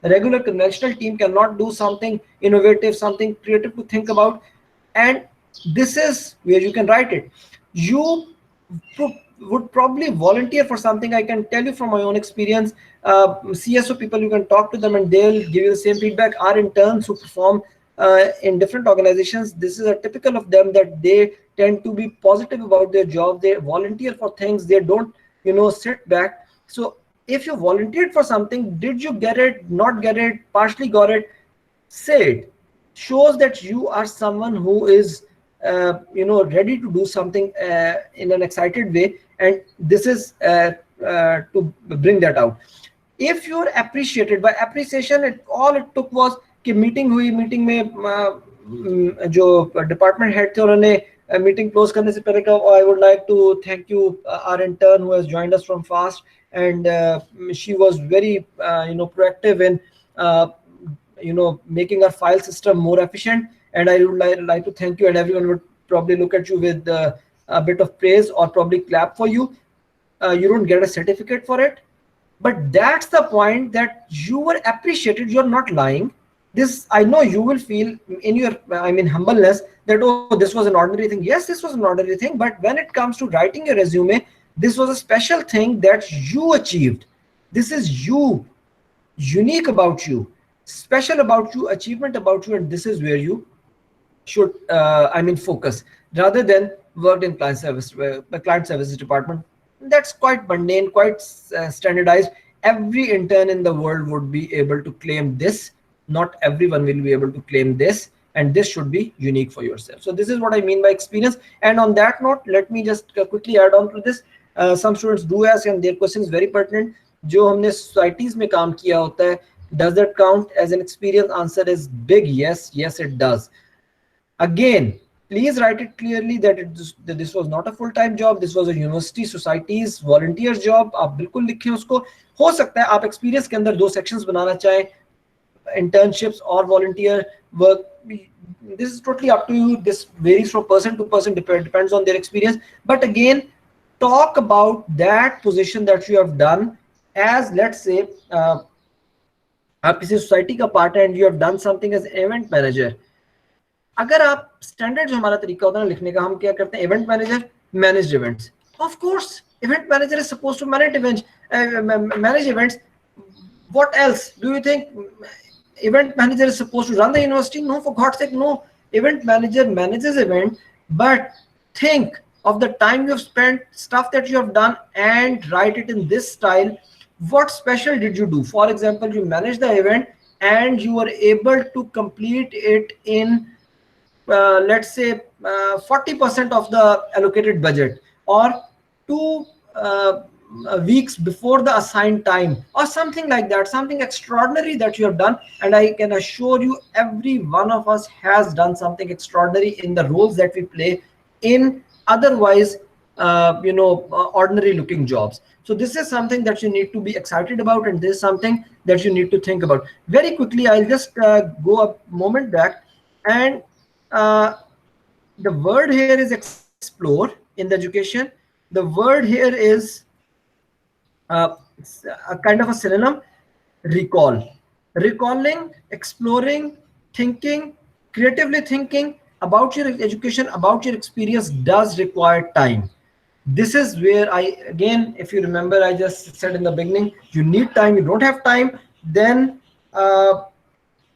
regular conventional team cannot do. Something innovative, something creative to think about. And this is where you can write it. You would probably volunteer for something. I can tell you from my own experience, CSO people, you can talk to them and they'll give you the same feedback. Our interns who perform in different organizations, this is a typical of them, that they tend to be positive about their job. They volunteer for things. They don't sit back. So if you volunteered for something, did you get it, not get it, partially got it, say it. Shows that you are someone who is ready to do something in an excited way, and this is to bring that out. If you're appreciated, by appreciation, all it took was कि meeting हुई, meeting में जो department head थे उन्होंने meeting close करने से पहले कहा, I would like to thank you our intern who has joined us from FAST, and she was very proactive in making our file system more efficient, and I would like to thank you. And everyone would probably look at you with a bit of praise or probably clap for you. You don't get a certificate for it, but that's the point, that you were appreciated. You're not lying. This, I know you will feel in your humbleness that, oh, this was an ordinary thing. Yes, this was an ordinary thing, but when it comes to writing your resume, this was a special thing that you achieved. This is you, unique about you, special about you, achievement about you, and this is where you should focus, rather than worked in client services department. That's quite mundane, quite standardized. Every intern in the world would be able to claim this. Not everyone will be able to claim this, and this should be unique for yourself. So this is what I mean by experience. And on that note, let me just quickly add on to this. Some students do ask, and their question is very pertinent. जो हमने societies में काम किया होता है, does that count as an experience? Answer is big yes. Yes, it does. Again, please write it clearly that this was not a full-time job. This was a university societies volunteer job. आप बिल्कुल लिखें उसको. हो सकता है आप experience के अंदर 2 sections बनाना चाहें, internships or volunteer work. This is totally up to you. This varies from person to person, depends on their experience. But again, talk about that position that you have done as, let's say, आप किसी society का part है and you have done something as event manager. अगर आप standard जो हमारा तरीका होता है ना लिखने का, हम क्या करते हैं, event manager managed events. Of course event manager is supposed to manage events. What else do you think? Event manager is supposed to run the university? No, for God's sake, no. Event manager manages event, but think of the time you have spent, stuff that you have done, and write it in this style. What special did you do? For example, you managed the event and you were able to complete it in let's say 40% of the allocated budget, or 2 weeks before the assigned time, or something like that, something extraordinary that you have done. And I can assure you, every one of us has done something extraordinary in the roles that we play in otherwise ordinary looking jobs. So this is something that you need to be excited about, and this is something that you need to think about. Very quickly, I'll just go a moment back, and the word here is explore in the education. The word here is a kind of a synonym, recall. Recalling, exploring, thinking, creatively thinking about your education, about your experience does require time. This is where again, if you remember, I just said in the beginning, you need time. You don't have time, then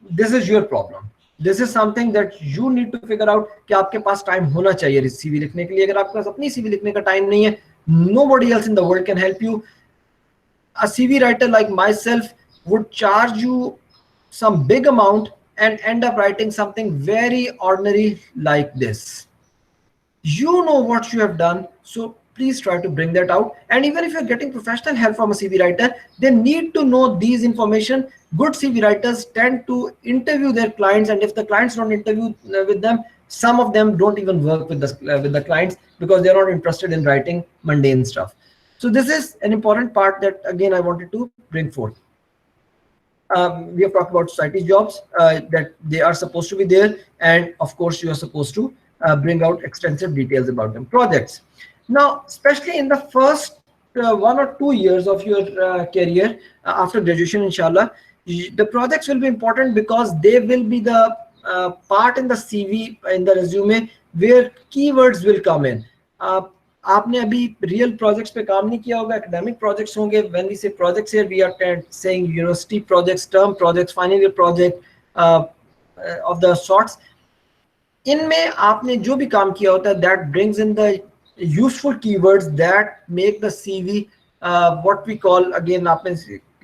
this is your problem. This is something that you need to figure out कि आपके पास time होना चाहिए CV लिखने के लिए. अगर आपके पास अपनी CV लिखने का टाइम नहीं है, nobody else in the world can help you. A CV writer like myself would charge you some big amount and end up writing something very ordinary like this. You know what you have done, so please try to bring that out. And even if you're getting professional help from a CV writer, they need to know these information. Good CV writers tend to interview their clients, and if the clients don't interview with them, some of them don't even work with the clients because they're not interested in writing mundane stuff. So this is an important part that again I wanted to bring forth. We have talked about society jobs, that they are supposed to be there, and of course you are supposed to bring out extensive details about them. Projects, now especially in the first 1 or 2 years of your career after graduation, inshallah, the projects will be important because they will be the part in the CV, in the resume, where keywords will come in. आपने अभी real projects पे काम नहीं किया होगा, academic projects होंगे. When we say projects here we are saying university projects, term projects, final year project of the sorts. इनमें आपने जो भी काम किया होता है, that brings in the useful keywords that make the CV what we call, again आपने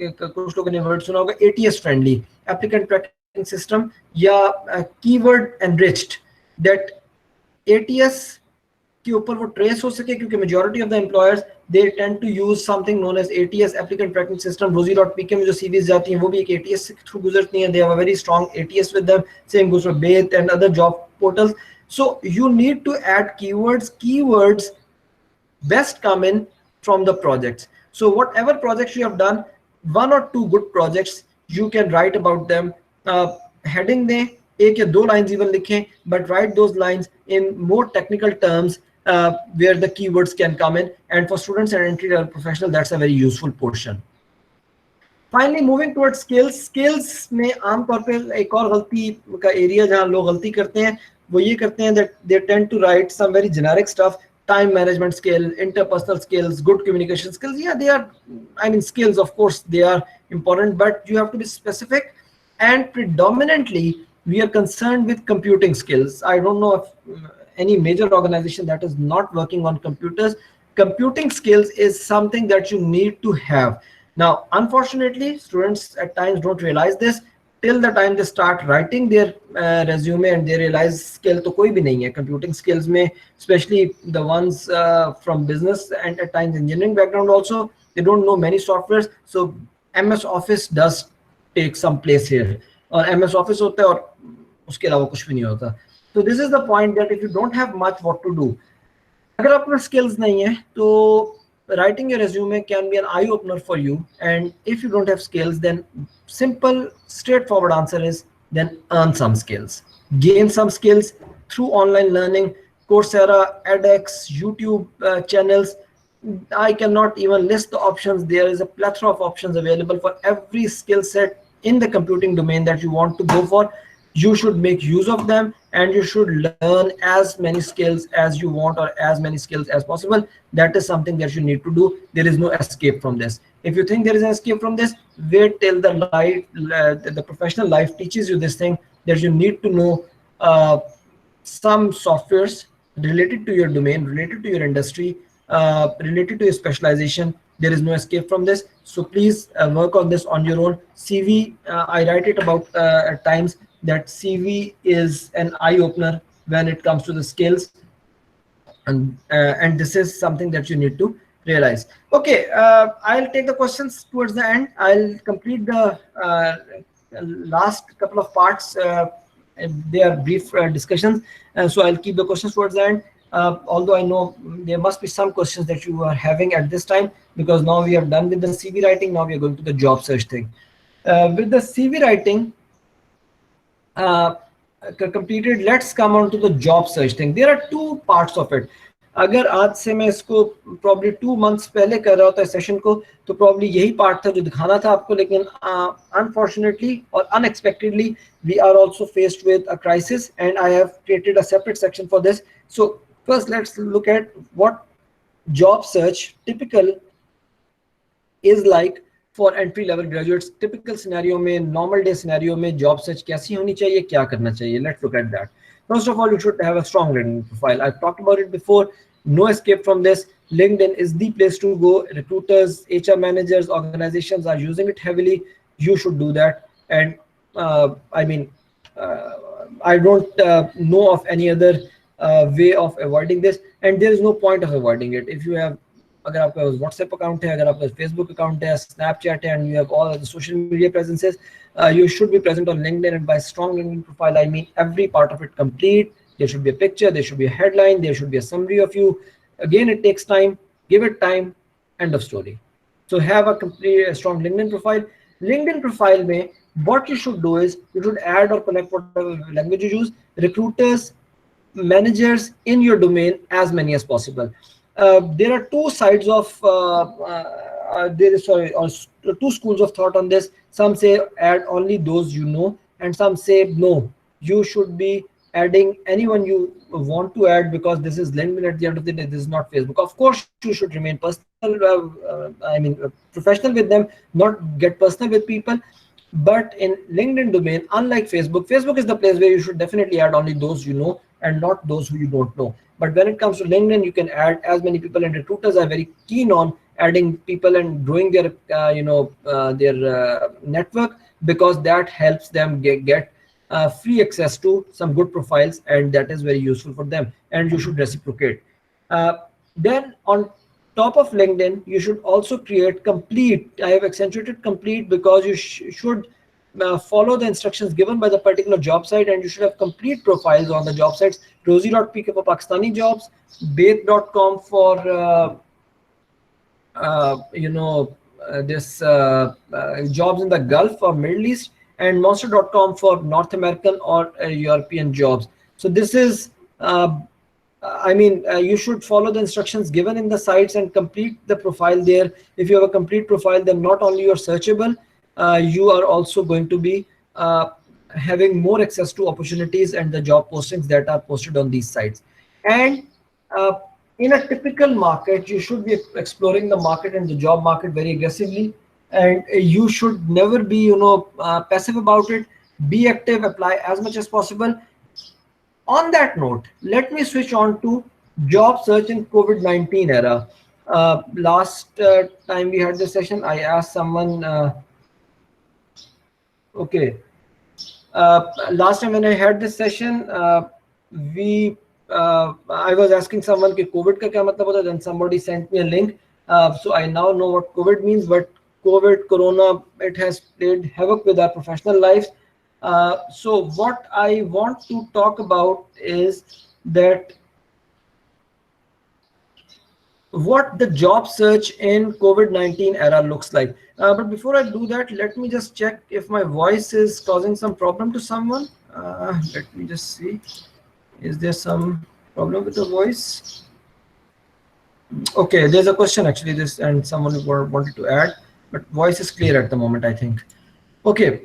कुछ लोगों ने वर्ड सुना होगा, ATS friendly, applicant tracking system, या कीवर्ड एनरिच्ड, दैट एटीएस के ऊपर वो ट्रेस हो सके, क्योंकि majority of the employers they tend to use something known as ATS, applicant tracking system. rosie.pk में जो सीवीज जाती हैं वो भी एक एटीएस के थ्रू गुजरती हैं. They have a very strong ATS with them. Same goes for Beth and other job portals. So you need to add keywords best come in from the projects. So whatever projects you have done, 1 or 2 good projects, you can write about them. Heading दें, 1 या 2 lines even लिखें, but write those lines in more technical terms where the keywords can come in. And for students and entry level professional, that's a very useful portion. Finally, moving towards skills में आमतौर पे एक और गलती का area जहाँ लोग गलती करते हैं, वो ये करते हैं that they tend to write some very generic stuff. Time management skill, interpersonal skills, good communication skills. Yeah, they are, I mean, skills, of course, they are important, but you have to be specific. And predominantly, we are concerned with computing skills. I don't know if any major organization that is not working on computers. Computing skills is something that you need to have. Now, unfortunately, students at times don't realize this till the time they start writing their resume and they realize skill to koi bhi nahi hai computing skills mein, especially the ones from business and at times engineering background also. They don't know many softwares. So MS Office does take some place here, or MS Office hota hai aur uske alawa kuch bhi nahi hota. So this is the point, that if you don't have much what to do, agar apne skills nahi hai, to writing your resume can be an eye opener for you. And if you don't have skills, then simple straightforward answer is then earn some skills, gain some skills through online learning, Coursera, edX, YouTube channels. I cannot even list the options. There is a plethora of options available for every skill set in the computing domain that you want to go for. You should make use of them, and you should learn as many skills as you want, or as many skills as possible. That is something that you need to do. There is no escape from this. If you think there is an escape from this, wait till the professional life teaches you this thing, that you need to know some softwares related to your domain, related to your industry, related to your specialization. There is no escape from this. So please work on this on your own. CV, I write it about at times, that CV is an eye opener when it comes to the skills, and this is something that you need to realize. Okay, I'll take the questions towards the end. I'll complete the last couple of parts. They are brief discussions, so I'll keep the questions towards the end. Although I know there must be some questions that you are having at this time, because now we are done with the CV writing. Now we are going to the job search thing. With the CV writing completed, let's come on to the job search thing. There are 2 parts of it. अगर आज से मैं इसको probably 2 months पहले कर रहा होता है सेशन को, तो probably यही part था जो दिखाना था आपको, लेकिन unfortunately or unexpectedly we are also faced with a crisis, and I have created a separate section for this. So first let's look at what job search typical is like for entry level graduates. Typical scenario में, normal day scenario में job search कैसी होनी चाहिए, क्या करना चाहिए. Let's look at that. First of all, you should have a strong LinkedIn profile. I've talked about it before. No escape from this. LinkedIn is the place to go. Recruiters, HR managers, organizations are using it heavily. You should do that. And I mean, I don't know of any other way of avoiding this, and there is no point of avoiding it. If you have, अगर आपका WhatsApp account है, अगर आपका Facebook account है, Snapchat है, and you have all of the social media presences, you should be present on LinkedIn. And by strong LinkedIn profile, I mean every part of it complete. There should be a picture, there should be a headline, there should be a summary of you. Again, it takes time. Give it time. End of story. So have a complete strong LinkedIn profile. LinkedIn profile mein, what you should do is you should add or connect whatever language you use, recruiters, managers in your domain, as many as possible. There are two sides of two schools of thought on this. Some say add only those you know, and some say no, you should be adding anyone you want to add, because this is LinkedIn at the end of the day. This is not Facebook. Of course, you should remain personal, professional with them, not get personal with people. But in LinkedIn domain, unlike Facebook, Facebook is the place where you should definitely add only those you know and not those who you don't know. But when it comes to LinkedIn, you can add as many people, and recruiters are very keen on adding people and growing their network, because that helps them get free access to some good profiles, and that is very useful for them, and you should reciprocate. Then on top of LinkedIn, you should also create complete. I have accentuated complete because you should follow the instructions given by the particular job site, and you should have complete profiles on the job sites. Rosie.pk for Pakistani jobs, Baith.com for jobs in the Gulf or Middle East, and Monster.com for North American or European jobs. So this is you should follow the instructions given in the sites and complete the profile there. If you have a complete profile, then not only you're searchable, you are also going to be having more access to opportunities and the job postings that are posted on these sites. And in a typical market, you should be exploring the market and the job market very aggressively, and you should never be passive about it. Be active, apply as much as possible. On that note, let me switch on to job search in COVID-19 era. Last time we had this session, I asked someone, last time when I had this session, I was asking someone कि COVID का क्या मतलब होता है, then somebody sent me a link. So I now know what COVID means, but Corona, it has played havoc with our professional lives. So what I want to talk about is that what the job search in COVID-19 era looks like. But before I do that, let me just check if my voice is causing some problem to someone. Let me just see. Is there some problem with the voice? Okay, there's a question actually, this, and someone wanted to add, but voice is clear at the moment, I think. Okay.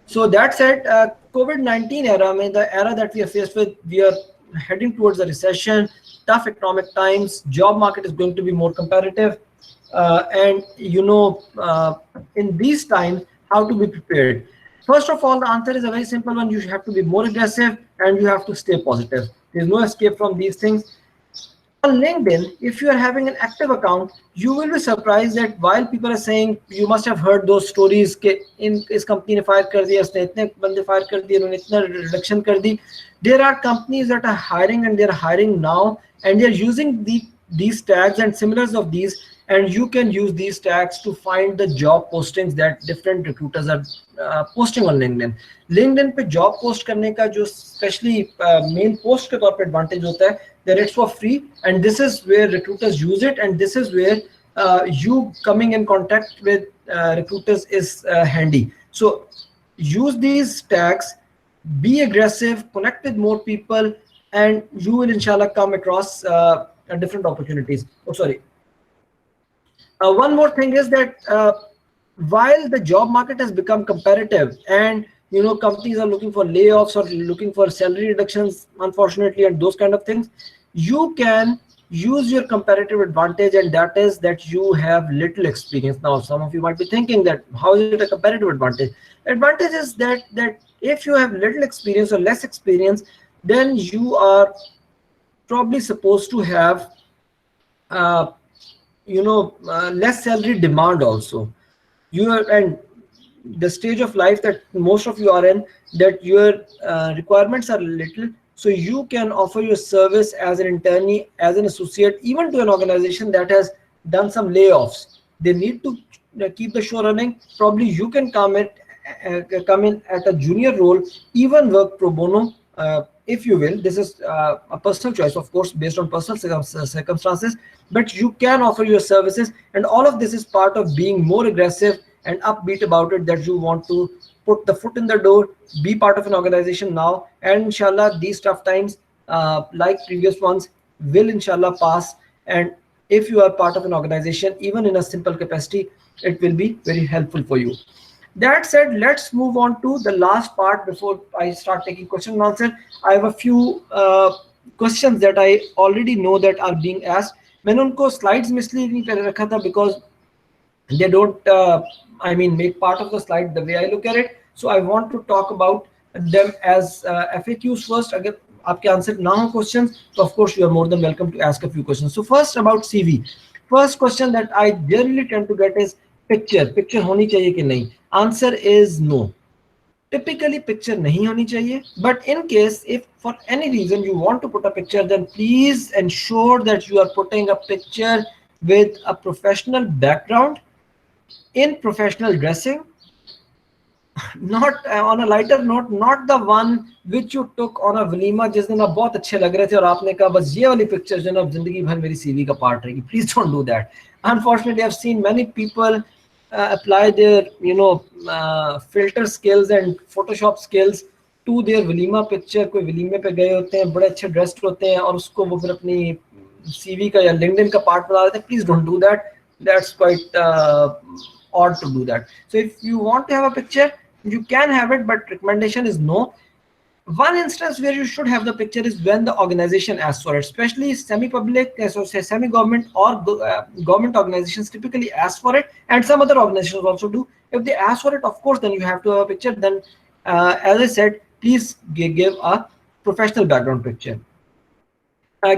So that said, COVID-19 era, the era that we are faced with, we are heading towards a recession, tough economic times, job market is going to be more competitive. And in these times, how to be prepared? First of all, the answer is a very simple one. You have to be more aggressive and you have to stay positive. There's no escape from these things. On LinkedIn, if you are having an active account, you will be surprised that while people are saying, you must have heard those stories कि इस company ने fire कर दिया, इसने इतने बंदे fire कर दिए, उन्होंने इतना reduction कर दी. There are companies that are hiring, and they're hiring now, and they're using these tags and similars of these, and you can use these tags to find the job postings that different recruiters are posting on LinkedIn. LinkedIn पे job post करने का जो especially main post के तौर पे advantage होता है, that it's for free, and this is where recruiters use it, and this is where you coming in contact with recruiters is handy. So use these tags, be aggressive, connect with more people, and you will inshallah come across different opportunities. One more thing is that while the job market has become competitive, and companies are looking for layoffs or looking for salary reductions, unfortunately, and those kind of things, you can use your competitive advantage, and that is that you have little experience. Now, some of you might be thinking that how is it a competitive advantage? Advantage is that if you have little experience or less experience, then you are probably supposed to have less salary demand also. And the stage of life that most of you are in, that your requirements are little, So you can offer your service as an internee, as an associate, even to an organization that has done some layoffs. They need to keep the show running. Probably you can come in at a junior role, even work pro bono, if you will. This is a personal choice, of course, based on personal circumstances, but you can offer your services, and all of this is part of being more aggressive and upbeat about it, that you want to put the foot in the door, be part of an organization now, and inshallah these tough times, like previous ones, will inshallah pass. And if you are part of an organization, even in a simple capacity, it will be very helpful for you. That said, let's move on to the last part before I start taking question and answer. I have a few questions that I already know that are being asked. मैंने उनको slides में इसलिए नहीं पहले रखा था because they don't I mean make part of the slide the way I look at it. So I want to talk about them as FAQs first. अगर आपके आंसर ना हो questions, so of course you are more than welcome to ask a few questions. So first about CV. First question that I generally tend to get is picture होनी चाहिए कि नहीं? Answer is no. Typically picture nahi honi chahiye, but in case if for any reason you want to put a picture, then please ensure that you are putting a picture with a professional background, in professional dressing, not on a lighter note, not the one which you took on a walima जिस दिन आप बहुत अच्छे लग रहे थे और आपने कहा बस ये वाली पिक्चर जो है ना जिंदगी भर मेरी सीवी का पार्ट रहेगी. Please don't do that. Unfortunately, I've seen many people apply their filter skills and Photoshop skills to their walima picture. कोई वलीमे पे गए होते हैं, बड़े अच्छे ड्रेस्ड होते हैं और उसको वो फिर अपनी सीवी का या लिंक्डइन का पार्ट बना देते हैं. Please don't do that. That's quite odd to do that. So if you want to have a picture, you can have it, but recommendation is no. One instance where you should have the picture is when the organization asks for it, especially semi-public, so say semi-government or government organizations typically ask for it, and some other organizations also do. If they ask for it, of course, then you have to have a picture. Then, as I said, please give a professional background picture.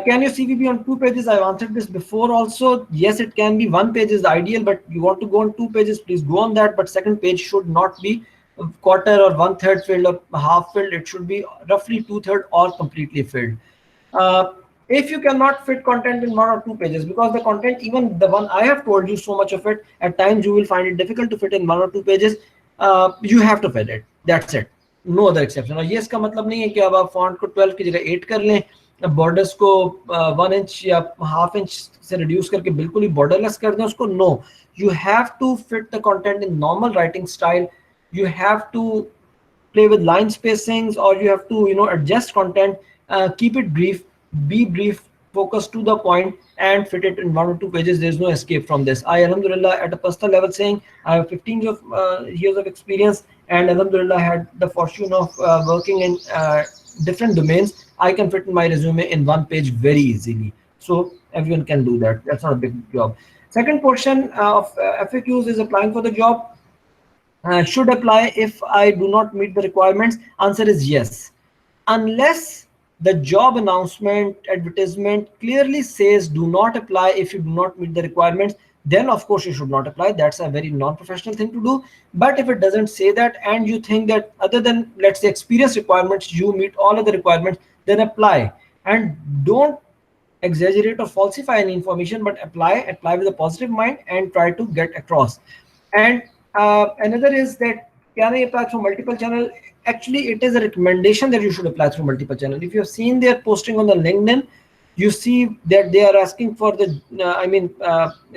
Can your CV be on 2 pages? I've answered this before also. Yes, it can be. 1 page is ideal, but you want to go on 2 pages, please go on that. But second page should not be quarter or 1/3 filled or half filled. It should be roughly 2/3 or completely filled. If you cannot fit content in 1 or 2 pages, because the content, even the one I have told you so much of it, at times you will find it difficult to fit in 1 or 2 pages, you have to fill it. That's it. No other exception. और ये इसका मतलब नहीं है कि अब आप font को 12 की जगह 8 कर लें, बॉर्डर्स को 1 इंच या हाफ इंच से रिड्यूस करके बिल्कुल ही बॉर्डरलेस कर दें उसको. No, you have to fit the content in normal writing style. You have to play with line spacings, or you have to adjust content, keep it brief, be brief, focus to the point, and fit it in 1 or 2 pages. There's no escape from this. I alhamdulillah at a personal level saying I have 15 years of experience, and alhamdulillah had the fortune of working in different domains. I can fit in my resume in 1 page very easily, so everyone can do that. That's not a big job. Second portion of FAQs is applying for the job. Should apply if I do not meet the requirements. Answer is yes, unless the job announcement advertisement clearly says do not apply if you do not meet the requirements. Then of course you should not apply. That's a very non-professional thing to do. But if it doesn't say that, and you think that other than, let's say, experience requirements, you meet all of the requirements, then apply. And don't exaggerate or falsify any information, but apply with a positive mind and try to get across. And another is that can I apply through multiple channel? Actually, it is a recommendation that you should apply through multiple channel. If you have seen their posting on the LinkedIn, you see that they are asking for the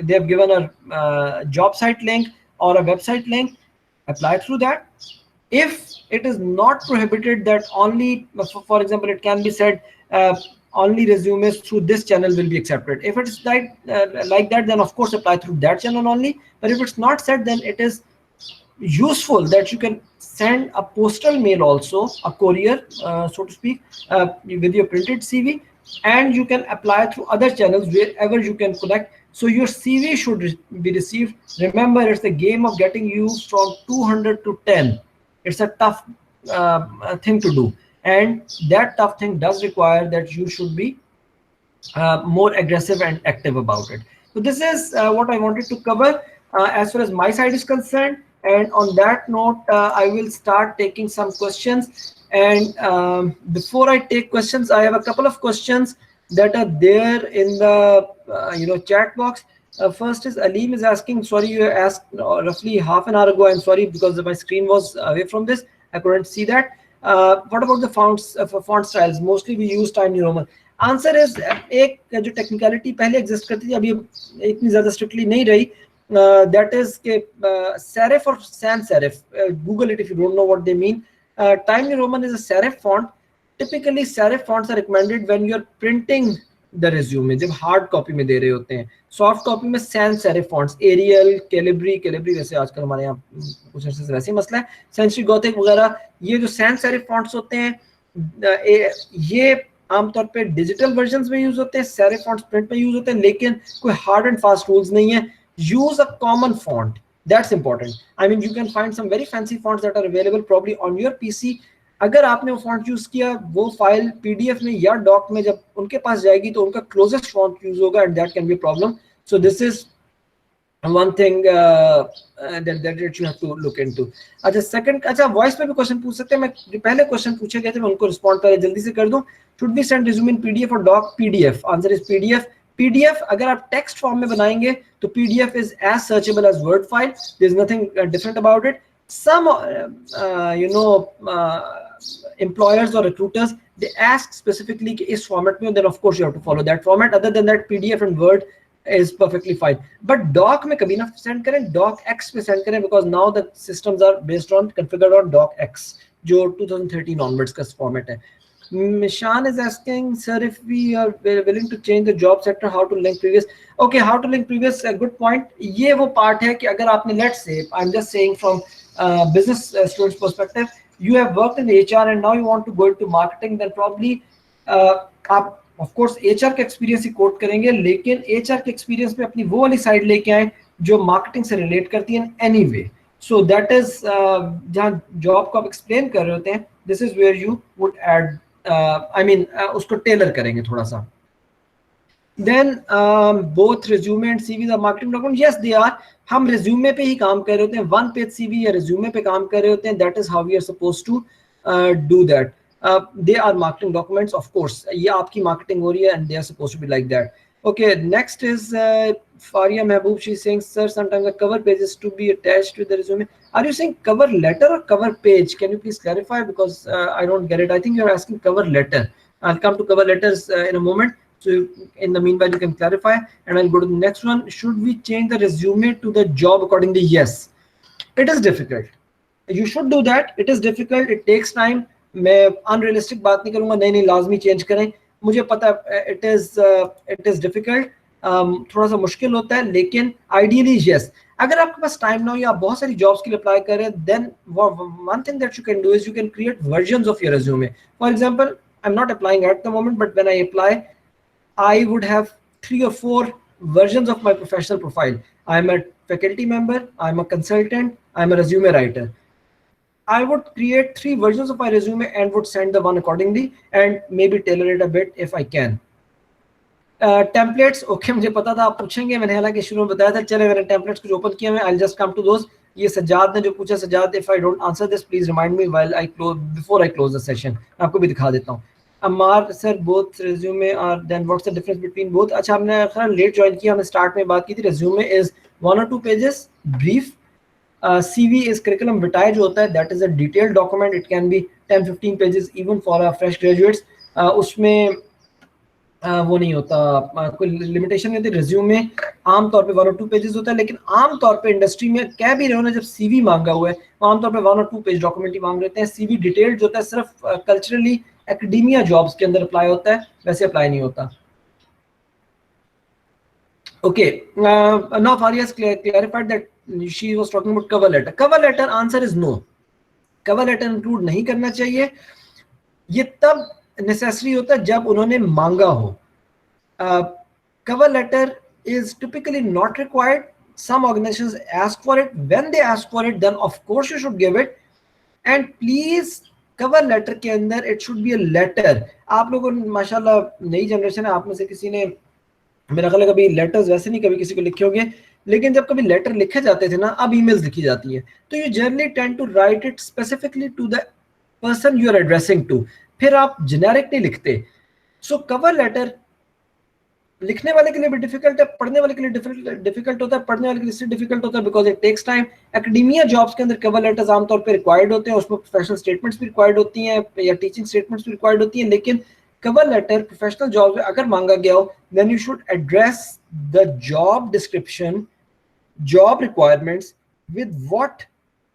they have given a job site link or a website link. Apply through that. If it is not prohibited that only, for example, it can be said only resumes through this channel will be accepted. If it's like that, then of course apply through that channel only. But if it's not said, then it is useful that you can send a postal mail also, a courier, so to speak, with your printed CV, and you can apply through other channels wherever you can connect. So your CV should be received. Remember, it's the game of getting you from 200 to 10. It's a tough thing to do, and that tough thing does require that you should be more aggressive and active about it. So this is what I wanted to cover as far as my side is concerned. And on that note, I will start taking some questions. And before I take questions, I have a couple of questions that are there in the chat box. First is Aleem is asking, sorry, you asked roughly half an hour ago. I'm sorry because my screen was away from this. I couldn't see that. What about the fonts for font styles? Mostly we use Times New Roman. Answer is एक जो technicality पहले exist करती थी अभी इतनी ज्यादा strictly नहीं रही. दैट इज के सेरिफ और sans serif. Google it if you don't know what they mean. Times New Roman is a serif font. Typically serif fonts are recommended when you are printing the resume, जब hard copy में दे रहे होते हैं. Soft copy में sans serif fonts, Arial, Calibri वैसे आजकल हमारे यहाँ कुछ अर्से से वैसे ही मसला है, सेंचुरी गॉथिक वगैरह, ये जो सैन सेरिफ फॉन्ट्स होते हैं ये आमतौर पे डिजिटल वर्जन्स में यूज होते हैं, सेरिफ फॉन्ट्स प्रिंट में यूज होते हैं, लेकिन कोई हार्ड एंड फास्ट रूल्स नहीं है. Use a common font, that's important. I mean, you can find some very fancy fonts that are available probably on your PC. अगर आपने वो फॉन्ट यूज किया, वो फाइल पीडीएफ में या डॉक में जब उनके पास जाएगी तो उनका क्लोजेस्ट फॉन्ट यूज होगा, and that can be problem. So this is one thing that you have to look into. अच्छा सेकंड, अच्छा वॉइस पे भी क्वेश्चन पूछ सकते हैं. मैं पहले क्वेश्चन पूछे गए थे, मैं उनको रिस्पॉन्ड पहले जल्दी से कर दूं. Should be send resume in PDF और doc? PDF. Answer is PDF. PDF अगर आप टेक्स्ट फॉर्म में बनाएंगे तो PDF is as searchable as word file. There is nothing different about it. Some employers or recruiters, they ask specifically कि इस format में, then of course you have to follow that format. Other than that, PDF and Word is perfectly fine. But doc में कभी ना send करें, docx पे send करें, because now the systems are based on configured on docx, जो 2013 onwards का format है. Mishan is asking, sir, if we are willing to change the job sector, how to link previous? Okay, how to link previous, a good point. ये वो part है कि अगर आपने, let's say, I'm just saying from business students perspective, you have worked in HR and now you want to go into marketing, then probably आप of course HR का experience ही quote करेंगे, लेकिन HR के experience में अपनी वो वाली side लेके आए जो marketing से relate करती है anyway. So that is जहाँ job को आप explain कर रहे होते हैं, this is where you would add उसको टेलर करेंगे थोड़ा सा. Then both resume and CV are marketing document. Yes, they are. हम resume पे ही काम कर रहे होते हैं, one page CV या resume पे काम कर रहे होते हैं. That is how we are supposed to do that. They are marketing documents, of course. ये आपकी marketing हो रही है, and they are supposed to be like that. Okay, next is Faria Mehboob. She's saying, sir, sometimes the cover page is to be attached to the resume. Are you saying cover letter or cover page? Can you please clarify, because I don't get it. I think you're asking cover letter. I'll come to cover letters in a moment. So in the meanwhile, you can clarify, and I'll go to the next one. Should we change the resume to the job accordingly? Yes. It is difficult. You should do that. It is difficult. It takes time. मैं unrealistic बात नहीं करूँगा, नहीं लाजमी change करें. मुझे पता है it is difficult. थोड़ा सा मुश्किल होता है, लेकिन ideally yes. अगर आपके पास टाइम ना हो या आप बहुत सारी जॉब्स के लिए अप्लाई कर रहे हैं, then one thing that you can do is you can create versions of your resume. For example, I'm not applying at the moment, but when I apply, I would have 3 or 4 versions of my professional profile. I'm a faculty member, I'm a consultant, I'm a resume writer. I would create 3 versions of my resume and would send the one accordingly and maybe tailor it a bit if I can. Templates, okay, मुझे पता था आप पूछेंगे, मैंने हालांकि शुरू में बताया था. चले मैंने templates कुछ ओपन किया, मैं I'll just come to those. ये सज्जाद ने जो पूछा, Sajjad, if I don't answer this, please remind me while I close, before I close the session. आपको भी दिखा देता हूँ. अमार sir, both resume are, then what's the difference between both? अच्छा, हमने थोड़ा लेट ज्वाइन किया, हमने स्टार्ट में बात की थी. resume is 1 or 2 pages, brief. CV is curriculum vitae जो होता है, that is a detailed document. It can be 10-15 pages even for our fresh graduates. उसमें वो नहीं होता, कोई लिमिटेशन नहीं होती. रिज्यूमे आमतौर पे 1 or 2 पेजेस होता है, लेकिन आमतौर पे इंडस्ट्री में कह भी रहे हो ना, जब सीवी मांगा हुआ है आमतौर पे 1 or 2 पेज डॉक्यूमेंट ही मांग लेते हैं. सीवी डिटेल्ड जो होता है सिर्फ कल्चरली एकेडमिया जॉब्स के अंदर अप्लाई होता है, वैसे अप्लाई नहीं होता. Okay, now Faria has clarified that she was talking about cover letter. Cover letter, answer is no. cover letter include नहीं करना चाहिए. ये तब नेसेसरी होता है जब उन्होंने मांगा हो. Cover letter is typically not required. Some organizations ask for it. When they ask for it, then of course you should give it. And please, cover letter के अंदर it should be a letter. आप लोगों ने माशाल्लाह नई generation है, आप में से किसी ने मेरा ख्याल है कभी लेटर्स वैसे नहीं कभी किसी को लिखे होंगे, लेकिन जब कभी लेटर लिखे जाते थे ना, अब ईमेल्स लिखी जाती है, तो you generally tend to write it specifically to the person you are addressing to. फिर आप generic नहीं लिखते. So cover letter लिखने वाले के लिए भी डिफिकल्ट है, पढ़ने वाले के लिए डिफिकल्ट होता है, पढ़ने वाले के लिए डिफिकल्ट होता है because it takes time. Academia jobs के अंदर कवर लेटर्स आमतौर पर रिक्वायर्ड होते हैं, उसमें प्रोफेशनल स्टेटमेंट्स भी रिक्वायर्ड होती हैं या टीचिंग स्टेटमेंट्स भी रिक्वायर्ड होती हैं. लेकिन कवर लेटर प्रोफेशनल जॉब में अगर मांगा गया हो then you should address the job description, job requirements with what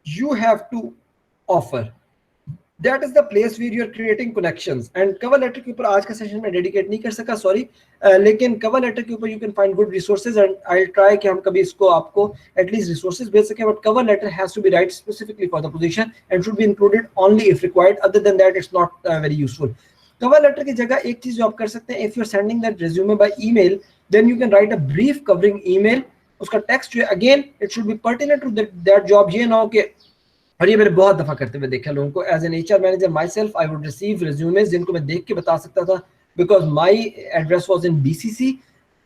you have to offer. That is the place where you are creating connections. And cover letter के ऊपर आज का session में डेडिकेट नहीं कर सका, सॉरी, लेकिन cover letter के ऊपर you can find good resources and I'll try कि हम कभी इसको आपको at least resources भेज सकें. But cover letter has to be right specifically for the position and should be included only if required. Other than that, it's not very useful. Cover letter की जगह एक चीज जो आप कर सकते हैं, if you're sending that resume by email, then you can write a brief covering email. उसका टेक्स्ट जो है again it should be pertinent to that job. ये ना हो कि, और ये मैंने बहुत दफा करते हुए देखा लोगों को, as an HR manager myself I would receive resumes जिनको मैं देख के बता सकता था because my address was in BCC.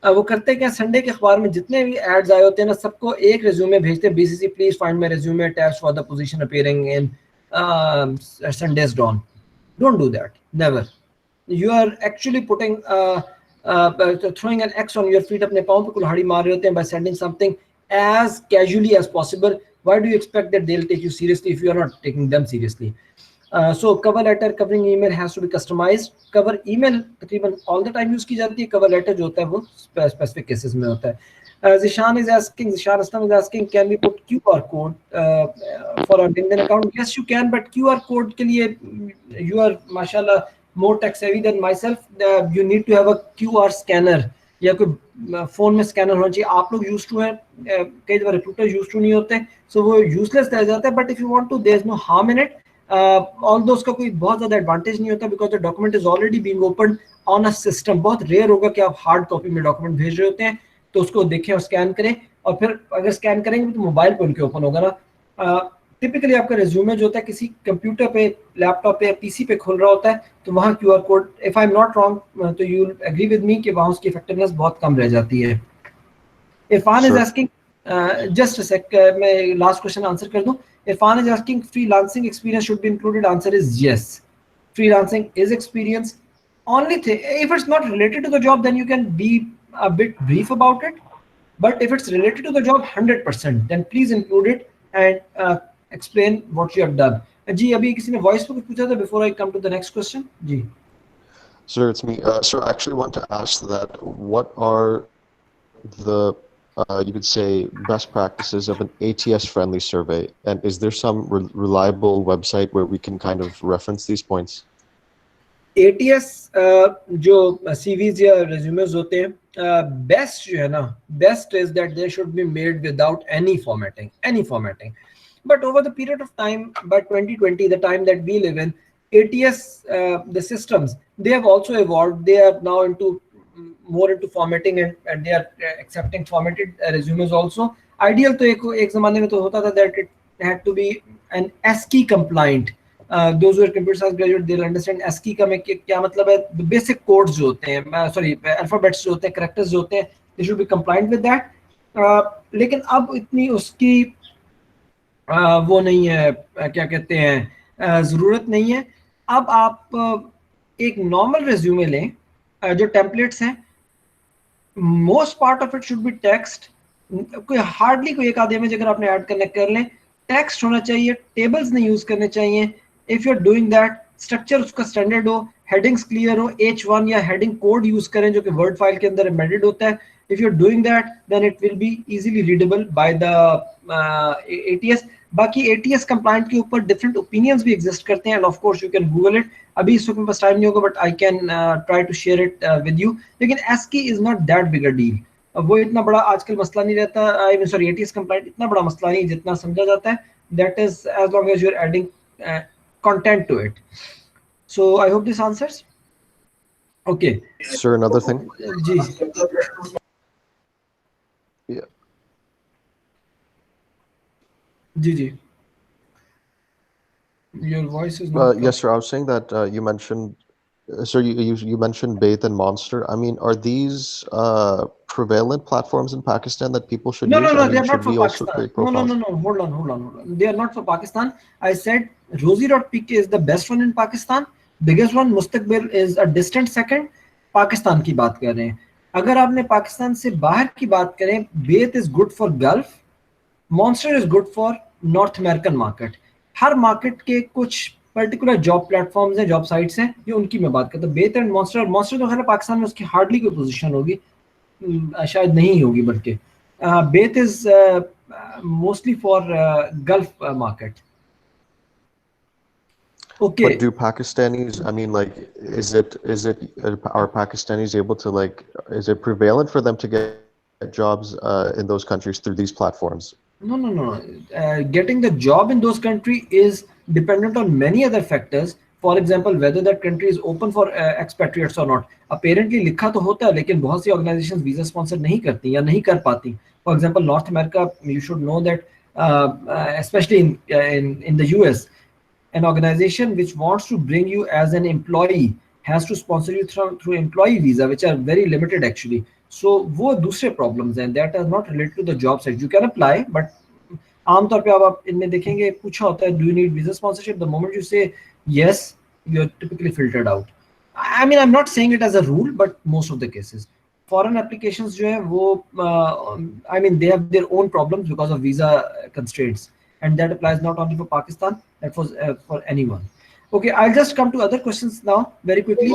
वो करते क्या, संडे के अखबार में जितने भी एड्स आए होते हैं ना, सबको एक रिज्यूमे भेजते हैं, BCC please find my resume attached for the position appearing in Sunday's Dawn. Don't do that, never. You are actually putting throwing an X on your feet, अपने पाँव पे कुल्हाड़ी मार रहे होते हैं by sending something as casually as possible. Why do you expect that they'll take you seriously if you are not taking them seriously? So cover letter, covering email has to be customized. Cover email तकरीबन all the time use की जाती है, cover letter जो होता है वो specific cases में होता है. Zishan Aslam is asking, can we put QR code for our LinkedIn account? Yes, you can, but QR code के लिए you are mashallah more tech savvy than myself. You need to have a QR scanner या कोई phone में scanner होना चाहिए. आप लोग use to हैं, कई दफा रिक्रूटर यूज टू नहीं होते, सो वो यूजलेस रह जाता है. But if you want to, there is no harm in it. Although उसका कोई बहुत ज्यादा एडवांटेज नहीं होता because the document is already being open on a system. बहुत रेयर होगा कि आप हार्ड कॉपी में डॉक्यूमेंट भेज रहे होते हैं तो उसको देखें और स्कैन करें, और फिर अगर स्कैन करेंगे तो मोबाइल पे उनके ओपन होगा ना. टिपिकली आपका रिज्यूमे जो होता है किसी कंप्यूटर पे, लैपटॉप पे या पीसी पे खुल रहा होता है, तो वहाँ QR code, if I am not wrong तो you will agree with me कि वहाँ उसकी इफेक्टिवनेस बहुत कम रह जाती है. Irfan is asking, just a sec, मैं लास्ट क्वेश्चन आंसर कर दूं. Irfan is asking, freelancing experience should be included. Answer is yes. Freelancing is experience. Only thing, if it's not related to the job, then you can be a bit brief about it. But if it's related to the job 100%, then please include it and explain what you have done. जी अभी किसी ने voice पे कुछ पूछा था before I come to the next question. Ji. Sir, it's me. Sir, I actually want to ask that what are the you could say best practices of an ATS friendly survey, and is there some reliable website where we can kind of reference these points? ATS जो CVs या resumes होते हैं, best जो है ना, best is that they should be made without any formatting. But over the period of time, by 2020, the time that we live in, ATS, the systems, they have also evolved. They are now more into formatting and they are accepting formatted resumes also. Ideal तो एक ज़माने में तो होता था that it had to be an ASCII compliant. Those who are computer science graduate, they'll understand ASCII का में क्या मतलब है. The basic codes जो होते हैं, sorry, alphabets जो होते हैं, characters जो होते हैं, they should be compliant with that. लेकिन अब इतनी उसकी वो नहीं है, क्या कहते हैं, ज़रूरत नहीं है. अब आप एक नॉर्मल रिज्यूमे लें, जो टेम्पलेट्स हैं, most part of it should B text. कोई हार्डली कोई एक आध इमेज अगर आपने ऐड करने कर लें, टेक्स्ट होना चाहिए, टेबल्स नहीं यूज करने चाहिए. If you are doing that, structure उसका स्टैंडर्ड हो, हेडिंग्स क्लियर हो, H1 या हेडिंग कोड यूज करें जो कि वर्ड फाइल के अंदर एम्बेडेड होता है. If you are doing that then it will be easily readable by the ATS. बाकी ATS कंप्लाइंट के ऊपर डिफरेंट ओपिनियंस भी एग्जिस्ट करते हैं and of course you can Google it. अभी इस वक्त मेरे पास टाइम नहीं होगा but I can try to share it with you. लेकिन ASCII is not that big a deal. वो इतना बड़ा आजकल मसला नहीं रहता. I mean sorry, ATS compliant इतना बड़ा मसला नहीं जितना समझा जाता है. That is as long as you are adding content to it. So I hope this answers. Okay. Sir, another thing. Ji. Yeah. Ji. Your voice is not Yes, sir. I was saying that you mentioned So you mentioned Bait and Monster. I mean, are these prevalent platforms in Pakistan that people should No, use? I they mean, are not should for we also Pakistan. create profiles? No. Hold on. They are not for Pakistan. I said Rosie.pk is the best one in Pakistan. Biggest one, Mustaqbil is a distant second. Pakistan की बात कर रहे हैं. अगर आपने पाकिस्तान से बाहर की बात करें, बेत is good for gulf, monster is good for north American market. Her market के कुछ पर्टिकुलर जॉब प्लेटफॉर्म्स हैं, जॉब साइट्स हैं, ये उनकी मैं बात करता हूँ. बेत एंड मॉन्स्टर तो खैर पाकिस्तान में उसकी हार्डली कोई पोजीशन होगी, शायद नहीं होगी, बल्कि बेत is mostly for gulf market. Okay. But do Pakistanis, I mean, like, are Pakistanis able to, like, is it prevalent for them to get jobs in those countries through these platforms? No. Getting the job in those countries is dependent on many other factors. For example, whether that country is open for expatriates or not. Apparently लिखा तो होता है, लेकिन बहुत सी organizations visa sponsor नहीं करती या नहीं कर पाती. For example, North America, you should know that, especially in the US, an organization which wants to bring you as an employee has to sponsor you through employee visa, which are very limited actually. So वो दूसरे problems हैं, that are not related to the job site. You can apply, but आमतौर पे आप इनमें देखेंगे पूछा होता है, do you need visa sponsorship? The moment you say yes, you're typically filtered out. I mean, I'm not saying it as a rule, but most of the cases. Foreign applications जो हैं वो, I mean, they have their own problems because of visa constraints, and that applies not only for Pakistan, that was for anyone. Okay, I'll just come to other questions now very quickly.